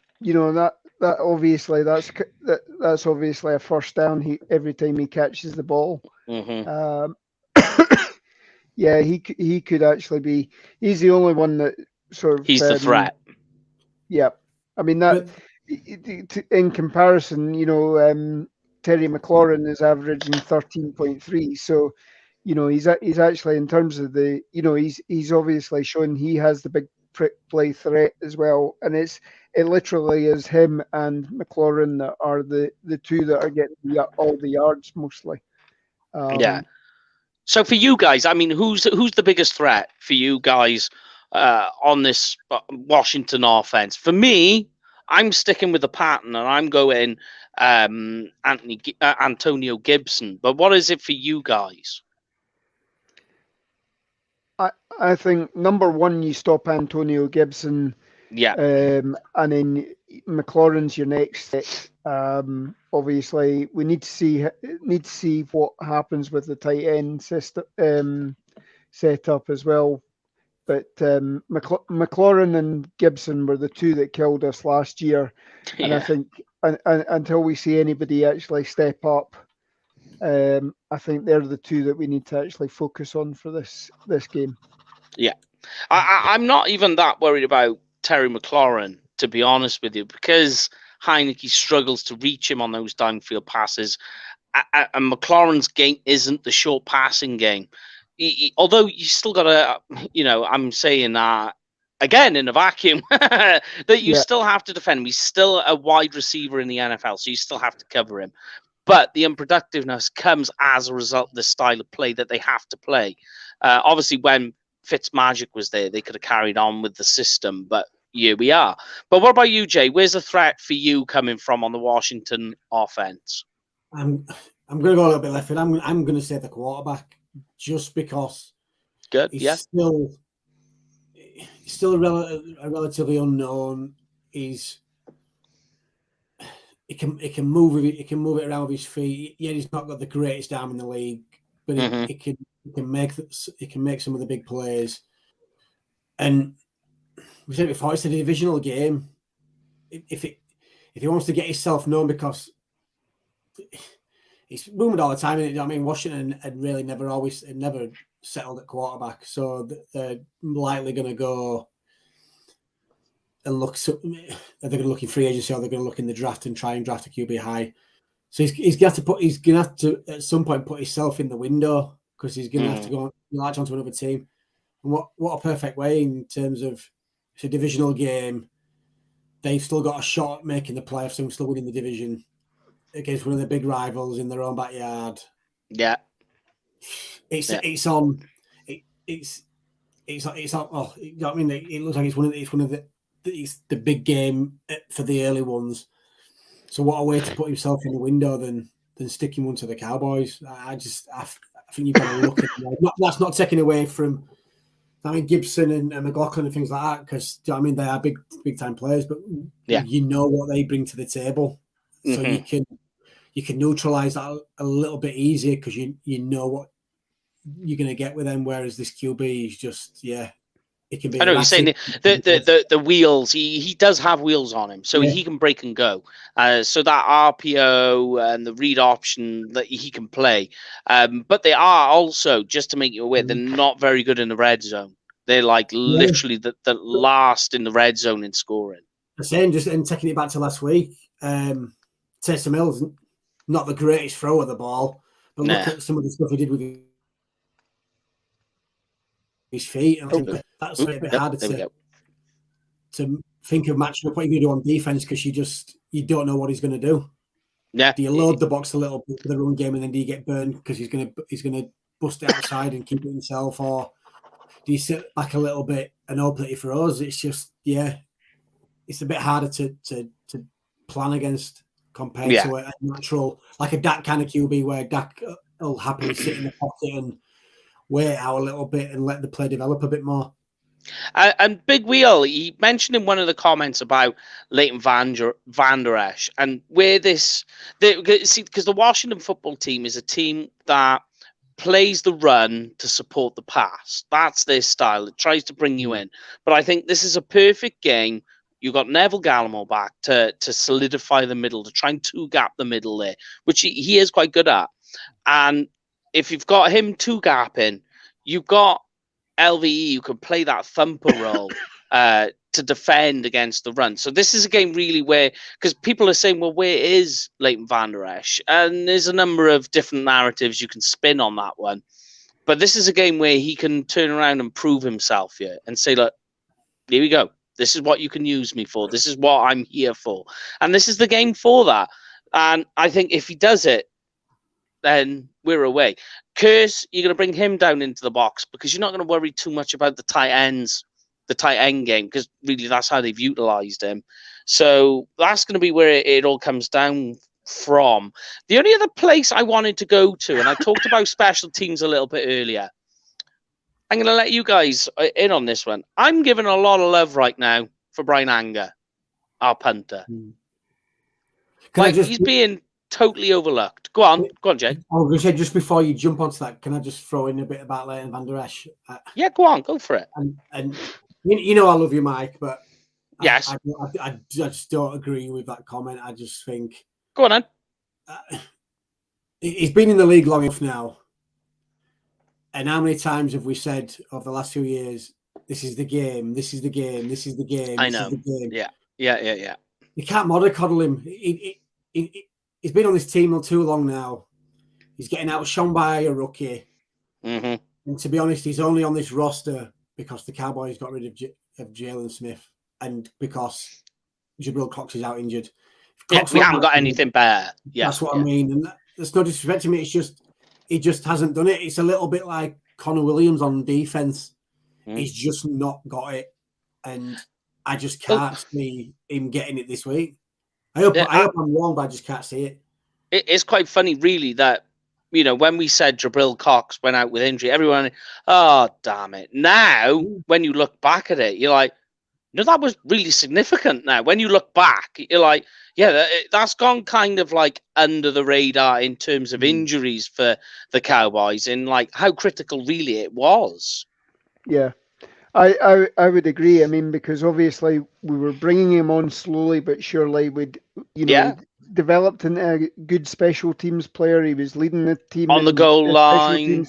obviously that's obviously a first down every time he catches the ball. Mm-hmm. Yeah, he could actually be. He's the only one that sort of. He's the threat. Yeah, I mean that. In comparison, Terry McLaurin is averaging 13.3. So, he's actually in terms of the, he's obviously shown he has the big play threat as well, and it literally is him and McLaurin that are the two that are getting all the yards mostly. Yeah. So for you guys, I mean, who's the biggest threat for you guys on this Washington offense? For me, I'm sticking with the pattern, and I'm going Antonio Gibson. But what is it for you guys? I think number one, you stop Antonio Gibson. Yeah. And then McLaurin's your next set. Obviously, we need to see what happens with the tight end system setup as well. But McLaurin and Gibson were the two that killed us last year, and I think until we see anybody actually step up, I think they're the two that we need to actually focus on for this game. Yeah, I'm not even that worried about Terry McLaurin, to be honest with you, because Heineke struggles to reach him on those downfield passes, and McLaurin's game isn't the short passing game. Although you still got to, I'm saying that again in a vacuum, that you still have to defend him. He's still a wide receiver in the NFL, so you still have to cover him. But the unproductiveness comes as a result of the style of play that they have to play. Obviously, when Fitzmagic was there, they could have carried on with the system, but here we are. But what about you, Jay? Where's the threat for you coming from on the Washington offense? I'm going to go a little bit left field. I'm going to say the quarterback, just because he's still a relatively unknown. He can move it around with his feet. Yeah, he's not got the greatest arm in the league, but he can make some of the big plays. And we said before, it's a divisional game. If he wants to get himself known, because he's rumored all the time. I mean, Washington had really never settled at quarterback, so they're likely going to go and look. Are they going to look in free agency, or they're going to look in the draft and try and draft a QB high? So he's going to have to at some point put himself in the window, because he's going to have to go latch onto another team. And what a perfect way in terms of, it's a divisional game. They've still got a shot at making the playoffs and still winning the division against one of the big rivals in their own backyard. Yeah, it's on. Oh, you know what I mean? It looks like it's one of the big game for the early ones. So what a way to put himself in the window than sticking one to the Cowboys. I think you've got to look at it. That's not taking away from, I mean, Gibson and McLaughlin and things like that, because I mean they are big time players, but you know what they bring to the table, so you can neutralize that a little bit easier, because you know what you're going to get with them. Whereas this QB is just it can be. I know you're saying the wheels. He does have wheels on him, so he can break and go. So that RPO and the read option that he can play. But they are also, just to make you aware, they're not very good in the red zone. They're like literally the last in the red zone in scoring. The same, just and taking it back to last week, Taysom Hill's not the greatest thrower of the ball, but look at some of the stuff he did with his feet. And I think that's a bit harder to think of matching up what you're going to do on defense, because you don't know what he's going to do. Yeah. Do you load the box a little bit for the run game, and then do you get burned because he's going to bust it outside and keep it himself, or do you sit back a little bit and open it for us? It's just it's a bit harder to plan against compared to a natural, like a Dak kind of QB, where Dak will happily sit in the pocket and wait out a little bit and let the play develop a bit more. And Big Wheel, he mentioned in one of the comments about Leighton Vander Esch, and where because the Washington football team is a team that plays the run to support the pass. That's their style. It tries to bring you in. But I think this is a perfect game. You've got Neville Gallimore back to solidify the middle, to try and two-gap the middle there, which he is quite good at. And if you've got him two-gapping, you've got LVE who can play that thumper role to defend against the run. So this is a game really where, because people are saying, well, where is Leighton Vander Esch? And there's a number of different narratives you can spin on that one. But this is a game where he can turn around and prove himself here and say, look, here we go. This is what you can use me for. This is what I'm here for. And this is the game for that. And I think if he does it, then we're away. Curse, you're going to bring him down into the box, because you're not going to worry too much about the tight end game, because really that's how they've utilized him. So that's going to be where it all comes down from. The only other place I wanted to go to, and I talked about special teams a little bit earlier, I'm going to let you guys in on this one. I'm giving a lot of love right now for Brian Anger, our punter. He's being totally overlooked. Go on, Jake. I was going to say, just before you jump onto that, can I just throw in a bit about Leighton Van Der Esch? Yeah, go on, go for it. And you know I love you, Mike, but yes, I just don't agree with that comment. I just think... Go on, then. He's been in the league long enough now. And how many times have we said over the last 2 years, this is the game, this is the game, this is the game, I know. This is the game. Yeah. You can't mollycoddle him. He's been on this team too long now. He's getting outshone by a rookie. Mm-hmm. And to be honest, he's only on this roster because the Cowboys got rid of Jalen Smith and because Jabril Cox is out injured. We haven't got anything better. Yeah, that's what I mean. And that's no disrespect to me. It's just he just hasn't done it. It's a little bit like Connor Williams on defense. He's just not got it, and I just can't see him getting it this week. I hope I'm wrong, but I just can't see it. It's quite funny, really, that when we said Jabril Cox went out with injury, everyone, oh damn it! Now, when you look back at it, you're like, no, that was really significant. Now, when you look back, you're like, yeah, that's gone kind of like under the radar in terms of injuries for the Cowboys and like how critical really it was. Yeah, I would agree. I mean, because obviously we were bringing him on slowly but surely. Developed into a good special teams player. He was leading the team on the goal line,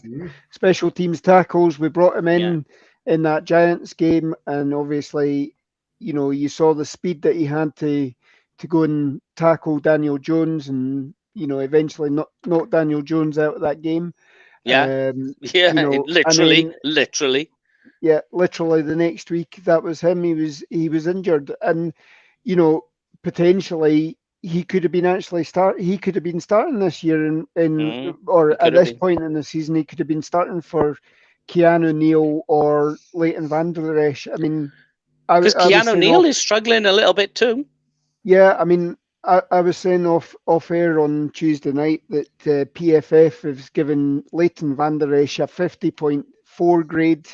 special teams tackles. We brought him in that Giants game, and obviously, you saw the speed that he had to go and tackle Daniel Jones, and eventually knock Daniel Jones out of that game. Literally. Yeah, literally the next week that was him. He was injured, and potentially he could have been He could have been starting this year, or at this point in the season, he could have been starting for Keanu Neal or Leighton Van Der Esch. I mean, because Keanu Neal is struggling a little bit too. Yeah, I mean, I was saying off air on Tuesday night that PFF has given Leighton Van Der Esch a 50.4 grade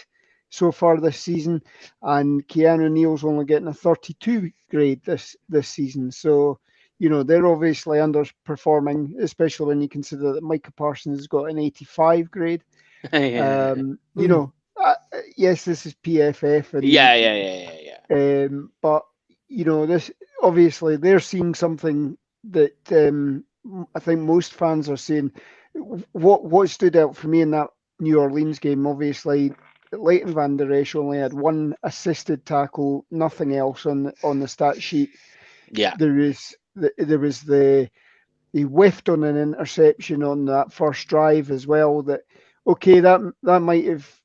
so far this season, and Keanu Neal's only getting a 32 grade this season. So, they're obviously underperforming, especially when you consider that Micah Parsons has got an 85 grade. Yes, this is PFF. And, but, this obviously they're seeing something that I think most fans are seeing. What stood out for me in that New Orleans game, obviously, Leighton Van Der Esch only had one assisted tackle, nothing else on the stat sheet. Yeah, he whiffed on an interception on that first drive as well. That might have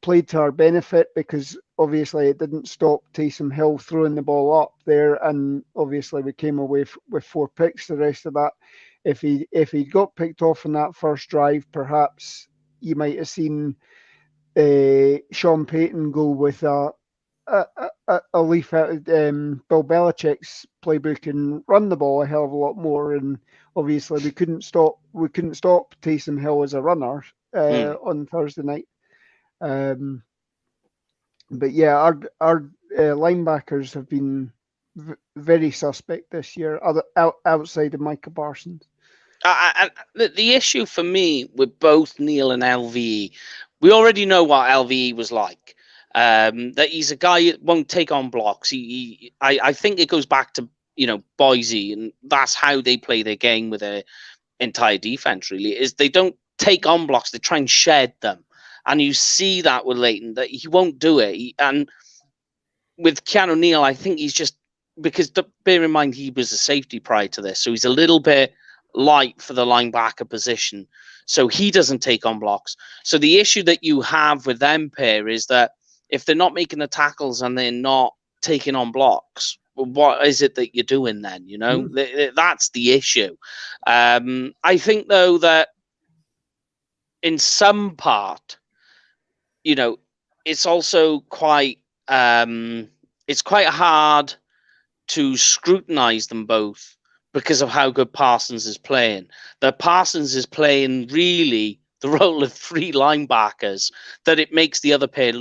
played to our benefit because obviously it didn't stop Taysom Hill throwing the ball up there, and obviously we came away with 4 picks. The rest of that, if he got picked off in that first drive, perhaps you might have seen Sean Payton go with a leaf out of Bill Belichick's playbook and run the ball a hell of a lot more. And obviously we couldn't stop Taysom Hill as a runner on Thursday night. But yeah, our linebackers have been very suspect this year, outside of Micah Parsons. The issue for me with both Neal and LVE, we already know what LVE was like. That he's a guy that won't take on blocks. I think it goes back to Boise, and that's how they play their game with their entire defense. Really, is they don't take on blocks; they try and shed them. And you see that with Leighton, that he won't do it. And with Keanu Neal, I think he's just, because bear in mind, he was a safety prior to this. So he's a little bit light for the linebacker position. So he doesn't take on blocks. So the issue that you have with them pair is that if they're not making the tackles and they're not taking on blocks, what is it that you're doing then? That's the issue. I think, though, that in some part, it's also quite it's quite hard to scrutinize them both because of how good Parsons is playing. That Parsons is playing really the role of 3 linebackers that it makes the other pair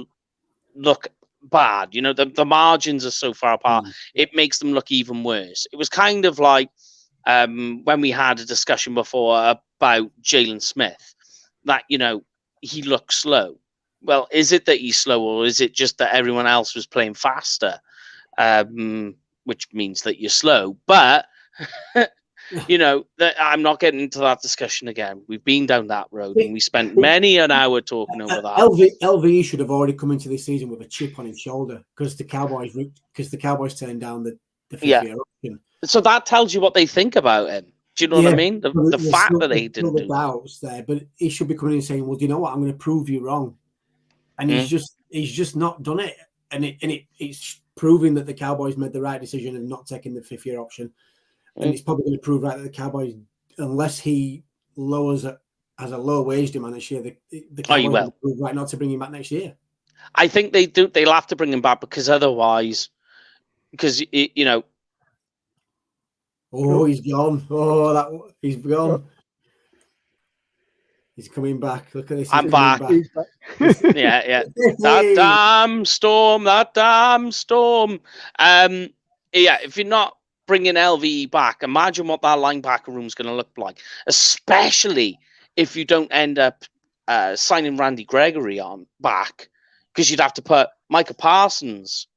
look bad. You know, the margins are so far apart, it makes them look even worse. It was kind of like when we had a discussion before about Jalen Smith, that, you know, he looks slow. Well, is it that he's slow, or is it just that everyone else was playing faster? Which means that you're slow. But, you know, I'm not getting into that discussion again. We've been down that road, and we spent many an hour talking over that. LVE should have already come into this season with a chip on his shoulder because the Cowboys turned down the 5th-year option. So that tells you what they think about him. Do you know what I mean? The fact that they didn't do doubts there, but he should be coming in and saying, "Well, do you know what? I'm going to prove you wrong." And he's just not done it, and it's proving that the Cowboys made the right decision and not taking the 5th-year option. And it's probably going to prove right that the Cowboys, unless he lowers as a low wage demand this year, the Cowboys will prove right not to bring him back next year. I think they do. They'll have to bring him back because otherwise, you know. Oh, he's gone. Oh, he's gone. He's coming back. Look at this. I'm back. Yeah. That damn storm. Yeah, if you're not bringing LVE back, imagine what that linebacker room's going to look like, especially if you don't end up signing Randy Gregory on back, because you'd have to put Micah Parsons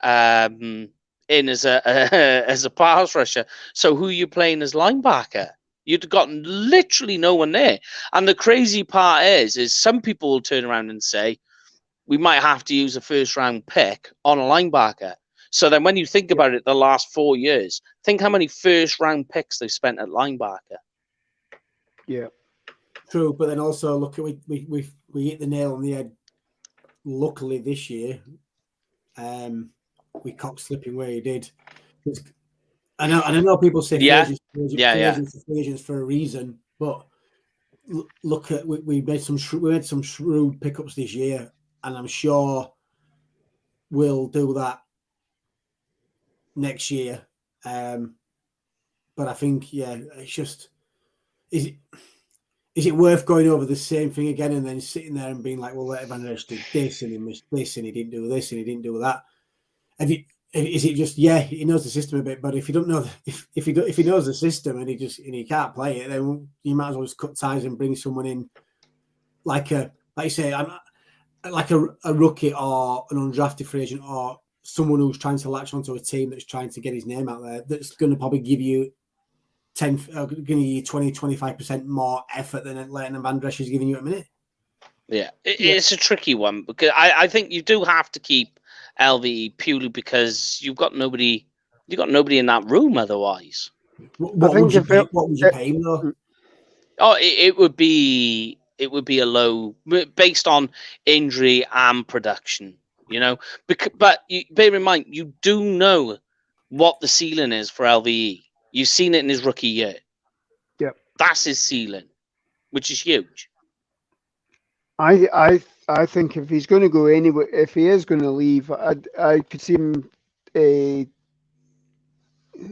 in as a pass rusher. So who are you playing as linebacker? You'd have gotten literally no one there. And the crazy part is some people will turn around and say, we might have to use a 1st-round pick on a linebacker. So then when you think about it, the last 4 years, think how many 1st-round picks they've spent at linebacker. Yeah. True, but then also look at we hit the nail on the head. Luckily this year, we cock slipping where he did. I know people say agents for a reason, but look at we made some shrewd pickups this year, and I'm sure we'll do that next year. But I think it's just is it worth going over the same thing again and then sitting there and being like, well, let Van Der Esch did this and he missed this and he didn't do this and he didn't do that. Is it just he knows the system a bit, but if you don't know if he knows the system and he can't play it, then you might as well just cut ties and bring someone in like you say, like a rookie or an undrafted free agent or someone who's trying to latch onto a team that's trying to get his name out there. That's going to probably give you 20-25% more effort than Leighton Van Der Esch is giving you at a minute. Yeah, it's a tricky one because I think you do have to keep LVE purely because you've got nobody in that room otherwise. What would you pay him though? Oh, it would be a low based on injury and production, you know. But bear in mind, you do know what the ceiling is for LVE. You've seen it in his rookie year. Yep, that's his ceiling, which is huge. I think if he's going to go anywhere, if he is going to leave, I could see him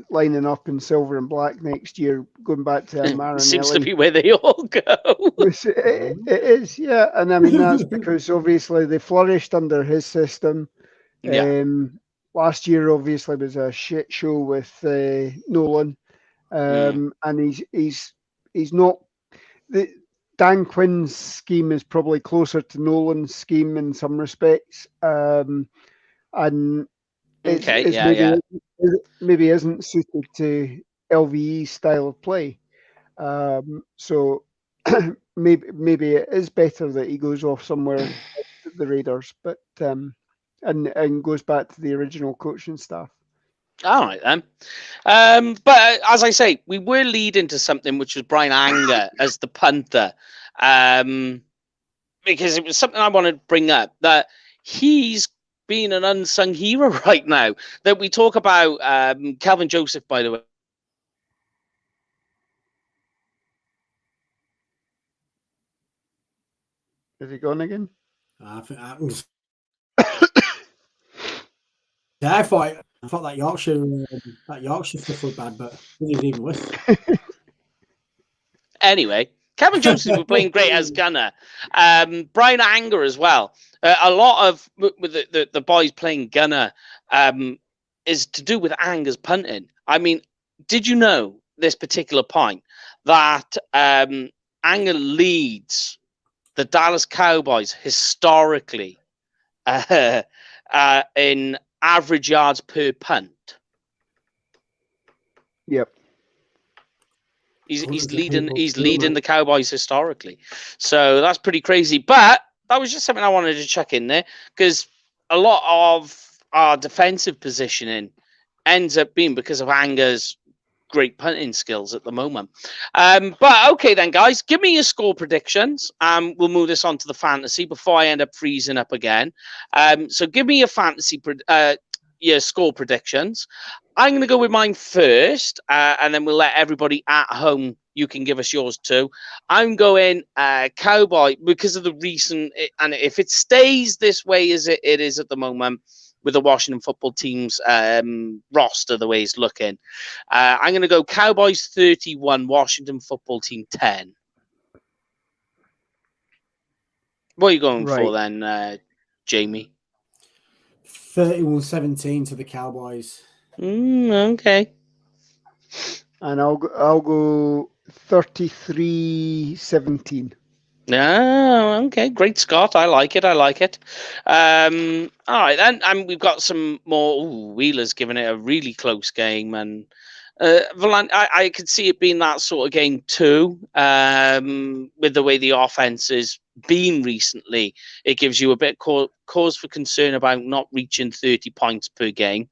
lining up in silver and black next year, going back to Marinelli. Seems to be where they all go. It is, yeah. And I mean, that's because obviously they flourished under his system. Yeah. Last year, obviously, was a shit show with Nolan. And he's not... Dan Quinn's scheme is probably closer to Nolan's scheme in some respects. And maybe isn't suited to LVE's style of play. So maybe it is better that he goes off somewhere at the Raiders, but and goes back to the original coaching staff. All right then. But as I say, we were leading to something which was Brian Anger as the punter. Because it was something I wanted to bring up, that he's being an unsung hero right now. That we talk about Calvin Joseph, by the way. Is he gone again? I thought that Yorkshire stuff was bad, but it was even worse. Anyway, Kevin Joseph was playing great as gunner. Brian Anger as well. A lot of with the boys playing gunner is to do with Anger's punting. I mean, did you know this particular point that Anger leads the Dallas Cowboys historically in average yards per punt? Yep. He's leading the Cowboys historically. So that's pretty crazy. But that was just something I wanted to check in there, because a lot of our defensive positioning ends up being because of Anger's great punting skills at the moment. But okay then, guys, give me your score predictions. We'll move this on to the fantasy before I end up freezing up again. So give me your fantasy your score predictions. I'm going to go with mine first, and then we'll let everybody at home, you can give us yours too. I'm going Cowboy because of the recent, and if it stays this way as it is at the moment with the Washington football team's roster, the way it's looking, I'm going to go Cowboys 31, Washington football team 10. What are you going for then, Jamie? 31-17 to the Cowboys. Okay. And I'll go 33-17. Oh, okay. Great, Scott. I like it. All right, then. And we've got some more. Ooh, Wheeler's giving it a really close game. And I could see it being that sort of game too, with the way the offense has been recently. It gives you a bit cause for concern about not reaching 30 points per game.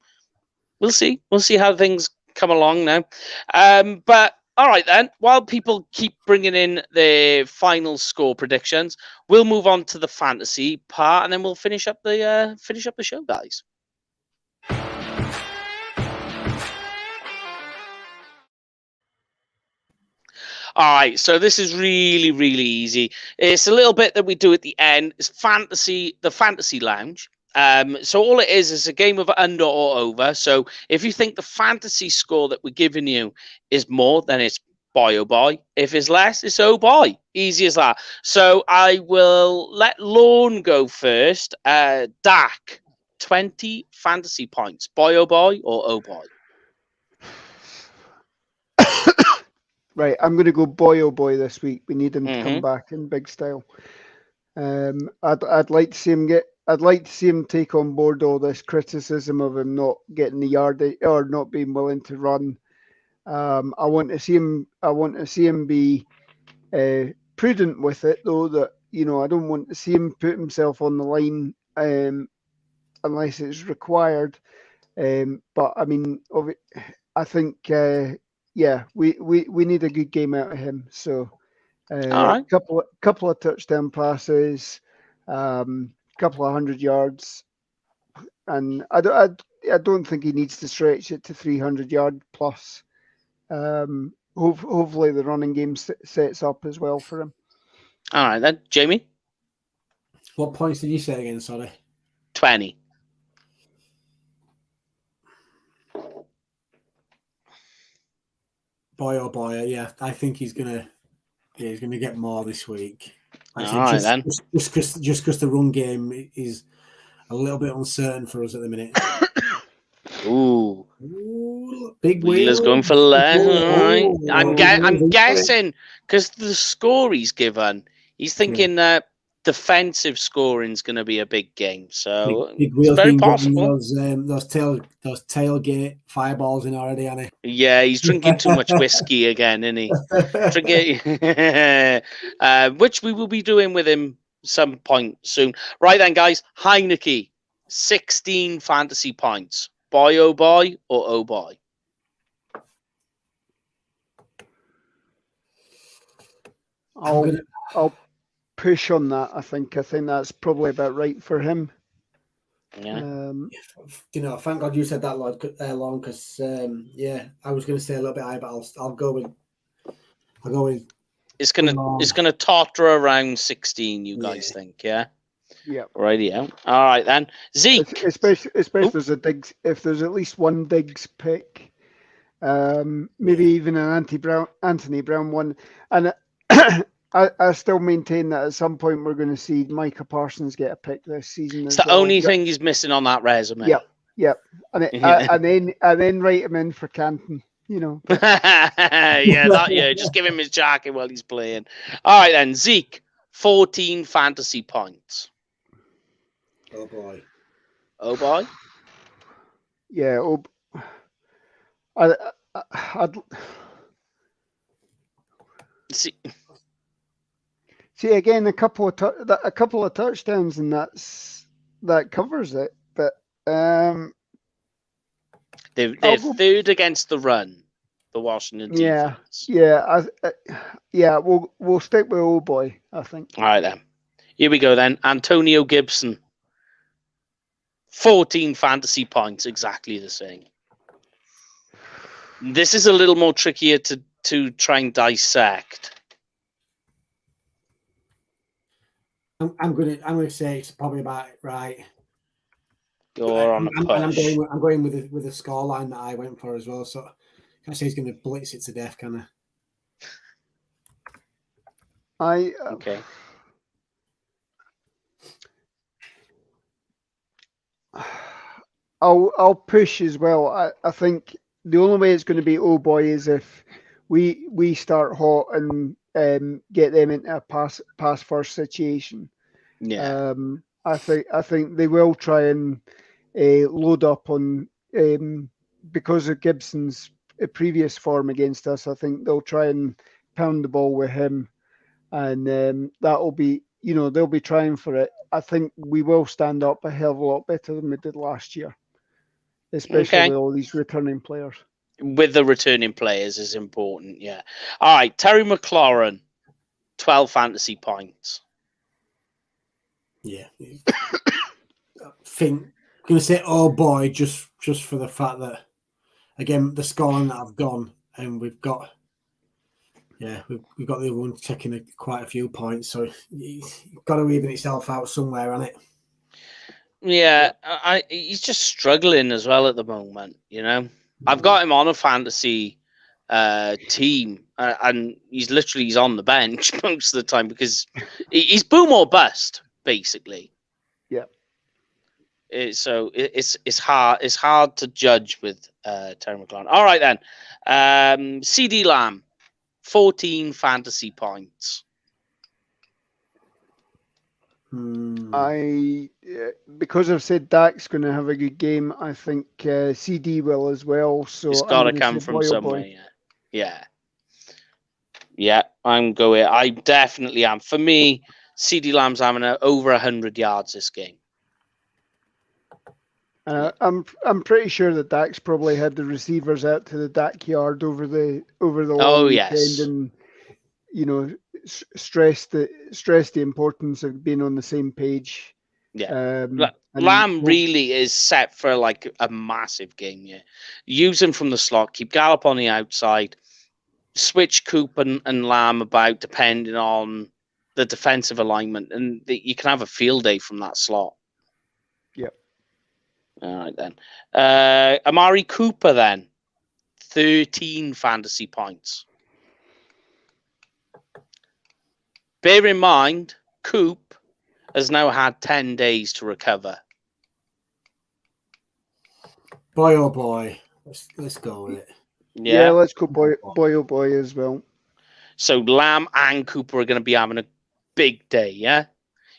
We'll see. We'll see how things come along now. But all right then. While people keep bringing in their final score predictions, we'll move on to the fantasy part, and then we'll finish up the show, guys. All right, so this is really, really easy. It's a little bit that we do at the end. It's the fantasy lounge. So all it is a game of under or over. So if you think the fantasy score that we're giving you is more, then it's boy oh boy. If it's less, it's oh boy. Easy as that. So I will let Lorne go first. Dak, 20 fantasy points. Boy oh boy or oh boy? Right, I'm going to go boy oh boy this week. We need him to come back in big style. I'd like to see him take on board all this criticism of him not getting the yard or not being willing to run. I want to see him be prudent with it, though. That I don't want to see him put himself on the line unless it's required. But I mean, I think we need a good game out of him. So all right, couple of touchdown passes. Couple of 100 yards, and I don't think he needs to stretch it to 300 yard plus. Hopefully the running game sets up as well for him. All right then, Jamie. What points did you say again? Sorry, 20. Boy oh boy, yeah. I think he's gonna get more this week. All right, then. Just because the run game is a little bit uncertain for us at the minute. Ooh, big Wheeler's going for less. All right. I'm guessing because the score he's given, he's thinking that defensive scoring is going to be a big game. So big it's very possible. Those tailgate fireballs in already, Annie. Yeah, he's drinking too much whiskey again, isn't he? Which we will be doing with him some point soon. Right then, guys. Heineke, 16 fantasy points. Boy oh boy or oh boy? I'll push on that. I think that's probably about right for him. Yeah. Thank God you said that, Long, because I was going to say a little bit high, but I'll go with. It's gonna totter around 16. You guys think, yeah? Yeah. Radio. All right then, Zeke. Especially if there's at least one Diggs pick, maybe even an Anthony Brown one, and I still maintain that at some point we're going to see Micah Parsons get a pick this season. It's the only thing he's missing on that resume. Yep. And then write him in for Canton. Just give him his jacket while he's playing. All right then, Zeke, 14 fantasy points. Oh boy. Yeah. I'd see again a couple of touchdowns, and that covers it. But they're third against the run, the Washington defense. We'll stick with old boy, I think. All right then. Here we go then. Antonio Gibson, 14 fantasy points, exactly the same. This is a little more trickier to try and dissect. I'm gonna say it's probably about right. You're on a push. I'm going with the scoreline that I went for as well. So can't say he's going to blitz it to death, can I? Okay. I'll push as well. I think the only way it's going to be oh boy is if we start hot and get them into a pass first situation. Yeah. I think they will try and load up on because of Gibson's previous form against us. I think they'll try and pound the ball with him, and that'll be they'll be trying for it. I think we will stand up a hell of a lot better than we did last year, especially with all these returning players. With the returning players is important, yeah. All right, Terry McLaurin, 12 fantasy points. Yeah. I think I'm going to say, oh boy, just for the fact that, again, the scoring that I've gone, and we've got the other one taking quite a few points, so you've got to even itself out somewhere, hasn't it? Yeah, he's just struggling as well at the moment, I've got him on a fantasy team, and he's on the bench most of the time because he's boom or bust, basically. Yeah. So it's hard to judge with Terry McLaurin. All right then, CD Lamb, 14 fantasy points. Because I've said Dak's going to have a good game, I think CD will as well. So it's got to come from somewhere. Yeah. I definitely am. For me, CD Lamb's having over 100 yards this game. I'm pretty sure that Dak's probably had the receivers out to the Dak yard over the long weekend, and stress the importance of being on the same page. Yeah, Lamb really is set for like a massive game. Yeah, use him from the slot, keep Gallup on the outside, switch Coop and Lamb about depending on the defensive alignment, and you can have a field day from that slot. Yep. All right then. Amari Cooper then, 13 fantasy points. Bear in mind, Coop has now had 10 days to recover. Boy, oh boy. Let's go with it. Yeah, let's go boy, oh boy as well. So Lamb and Cooper are going to be having a big day, yeah?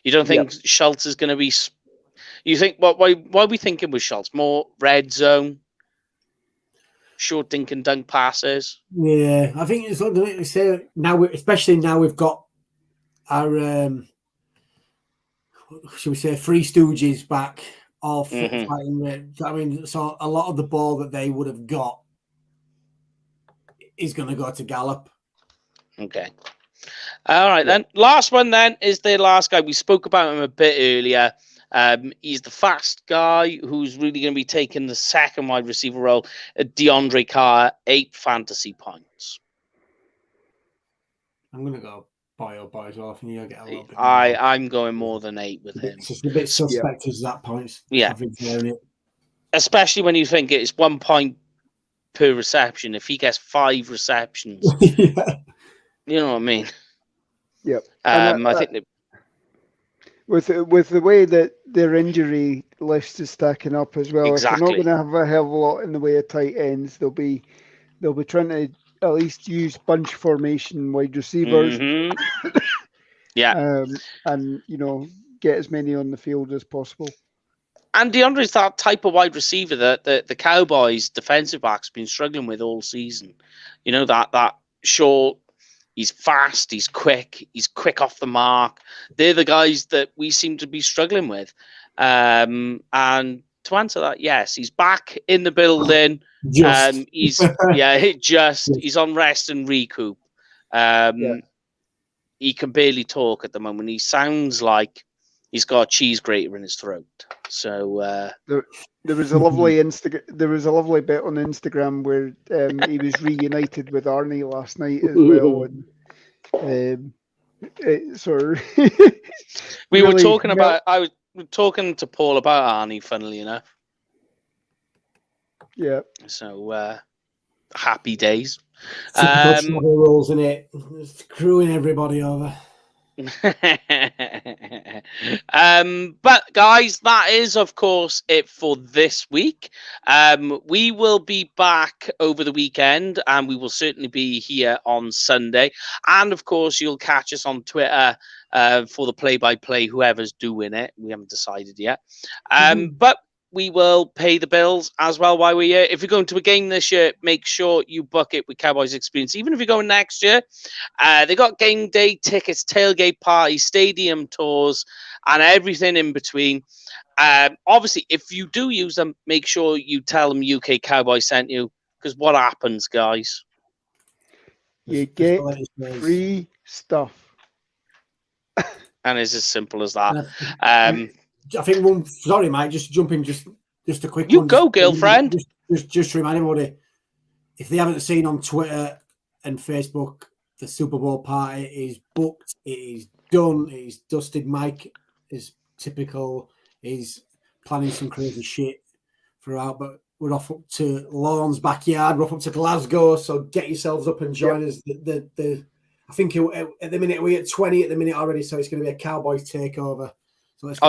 You don't think Schultz is going to be... You think, why are we thinking with Schultz? More red zone? Short dink and dunk passes? Yeah, I think it's what they say now, especially now we've got our, should we say, Three Stooges back off. Mm-hmm. I mean, so a lot of the ball that they would have got is going to go to Gallup. Okay. All right, then. Last one, then, is the last guy. We spoke about him a bit earlier. He's the fast guy who's really going to be taking the second wide receiver role. DeAndre Carr, 8 fantasy points. I'm going to go boy or boy as well. I think you'll get a little bit more. I'm going more than 8 with him. It's just a bit suspect as that point. Yeah. Especially when you think it's 1 point per reception. If he gets 5 receptions, you know what I mean? Yep. I think that, with the way that their injury list is stacking up as well, if they're not exactly. going to have a hell of a lot in the way of tight ends, they'll be trying to at least use bunch formation wide receivers. Mm-hmm. Yeah. And get as many on the field as possible. And DeAndre's that type of wide receiver that the Cowboys defensive backs been struggling with all season. That short, he's fast, he's quick off the mark. They're the guys that we seem to be struggling with. And to answer that, yes, he's back in the building. He's on rest and recoup. He can barely talk at the moment. He sounds like he's got a cheese grater in his throat. So there was a lovely there was a lovely bit on Instagram where he was reunited with Arnie last night as well. And we were talking about. I was talking to Paul about Arnie, funnily enough. Yeah. So happy days. Rules in it, screwing everybody over. But guys, that is of course it for this week. We will be back over the weekend, and we will certainly be here on Sunday. And of course, you'll catch us on Twitter for the play-by-play, whoever's doing it. We haven't decided yet. But we will pay the bills as well while we're here. If you're going to a game this year, make sure you book it with Cowboys Experience. Even if you're going next year, they got game day tickets, tailgate parties, stadium tours, and everything in between. Obviously, if you do use them, make sure you tell them UK Cowboys sent you, because what happens, guys? You get free stuff. And it's as simple as that. I think sorry, Mike, just jumping, just a quick one. You go, girlfriend. Just to remind everybody, if they haven't seen on Twitter and Facebook, the Super Bowl party is booked. It is done. It is dusted. Mike is typical. He's planning some crazy shit throughout, but we're off up to Lorne's backyard. We're off up to Glasgow, so get yourselves up and join us. I think at the minute we're at 20 at the minute already, so it's going to be a Cowboys takeover. So let's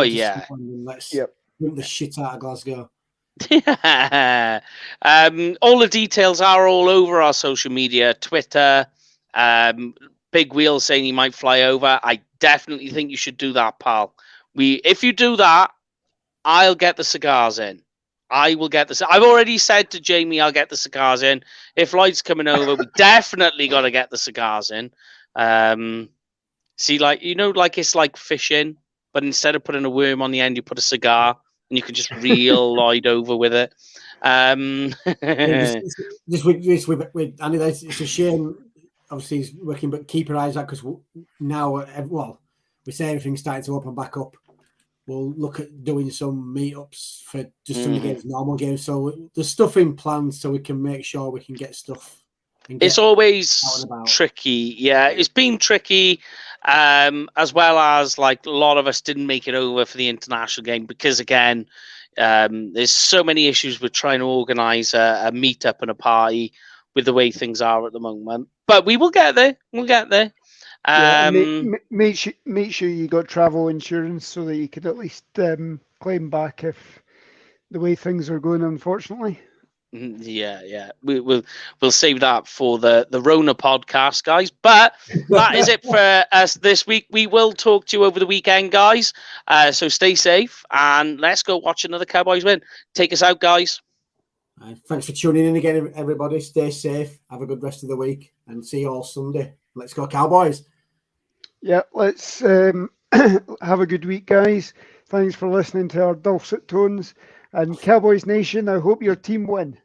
rip the shit out of Glasgow. All the details are all over our social media, Twitter. Big Wheel saying he might fly over. I definitely think you should do that, pal. If you do that, I'll get the cigars in. I will get the. I've already said to Jamie, I'll get the cigars in. If Lloyd's coming over, we definitely got to get the cigars in. See, like it's like fishing, but instead of putting a worm on the end, you put a cigar, and you can just reel Lloyd over with it. With Andy, it's a shame. Obviously, he's working, but keep your eyes out, because now, we say everything's starting to open back up. We'll look at doing some meetups for just some games, normal games. So there's stuff in plan, so we can make sure we can get stuff. It's always tricky. Yeah, it's been tricky, as well as like a lot of us didn't make it over for the international game because, again, there's so many issues with trying to organise a meetup and a party with the way things are at the moment. But we will get there. We'll get there. Make sure you got travel insurance so that you could at least claim back if the way things are going, unfortunately. Yeah. We'll save that for the Rona podcast, guys. But that is it for us this week. We will talk to you over the weekend, guys. So stay safe and let's go watch another Cowboys win. Take us out, guys. Thanks for tuning in again, everybody. Stay safe. Have a good rest of the week and see you all Sunday. Let's go, Cowboys. Yeah, let's have a good week, guys. Thanks for listening to our dulcet tones. And Cowboys Nation, I hope your team win.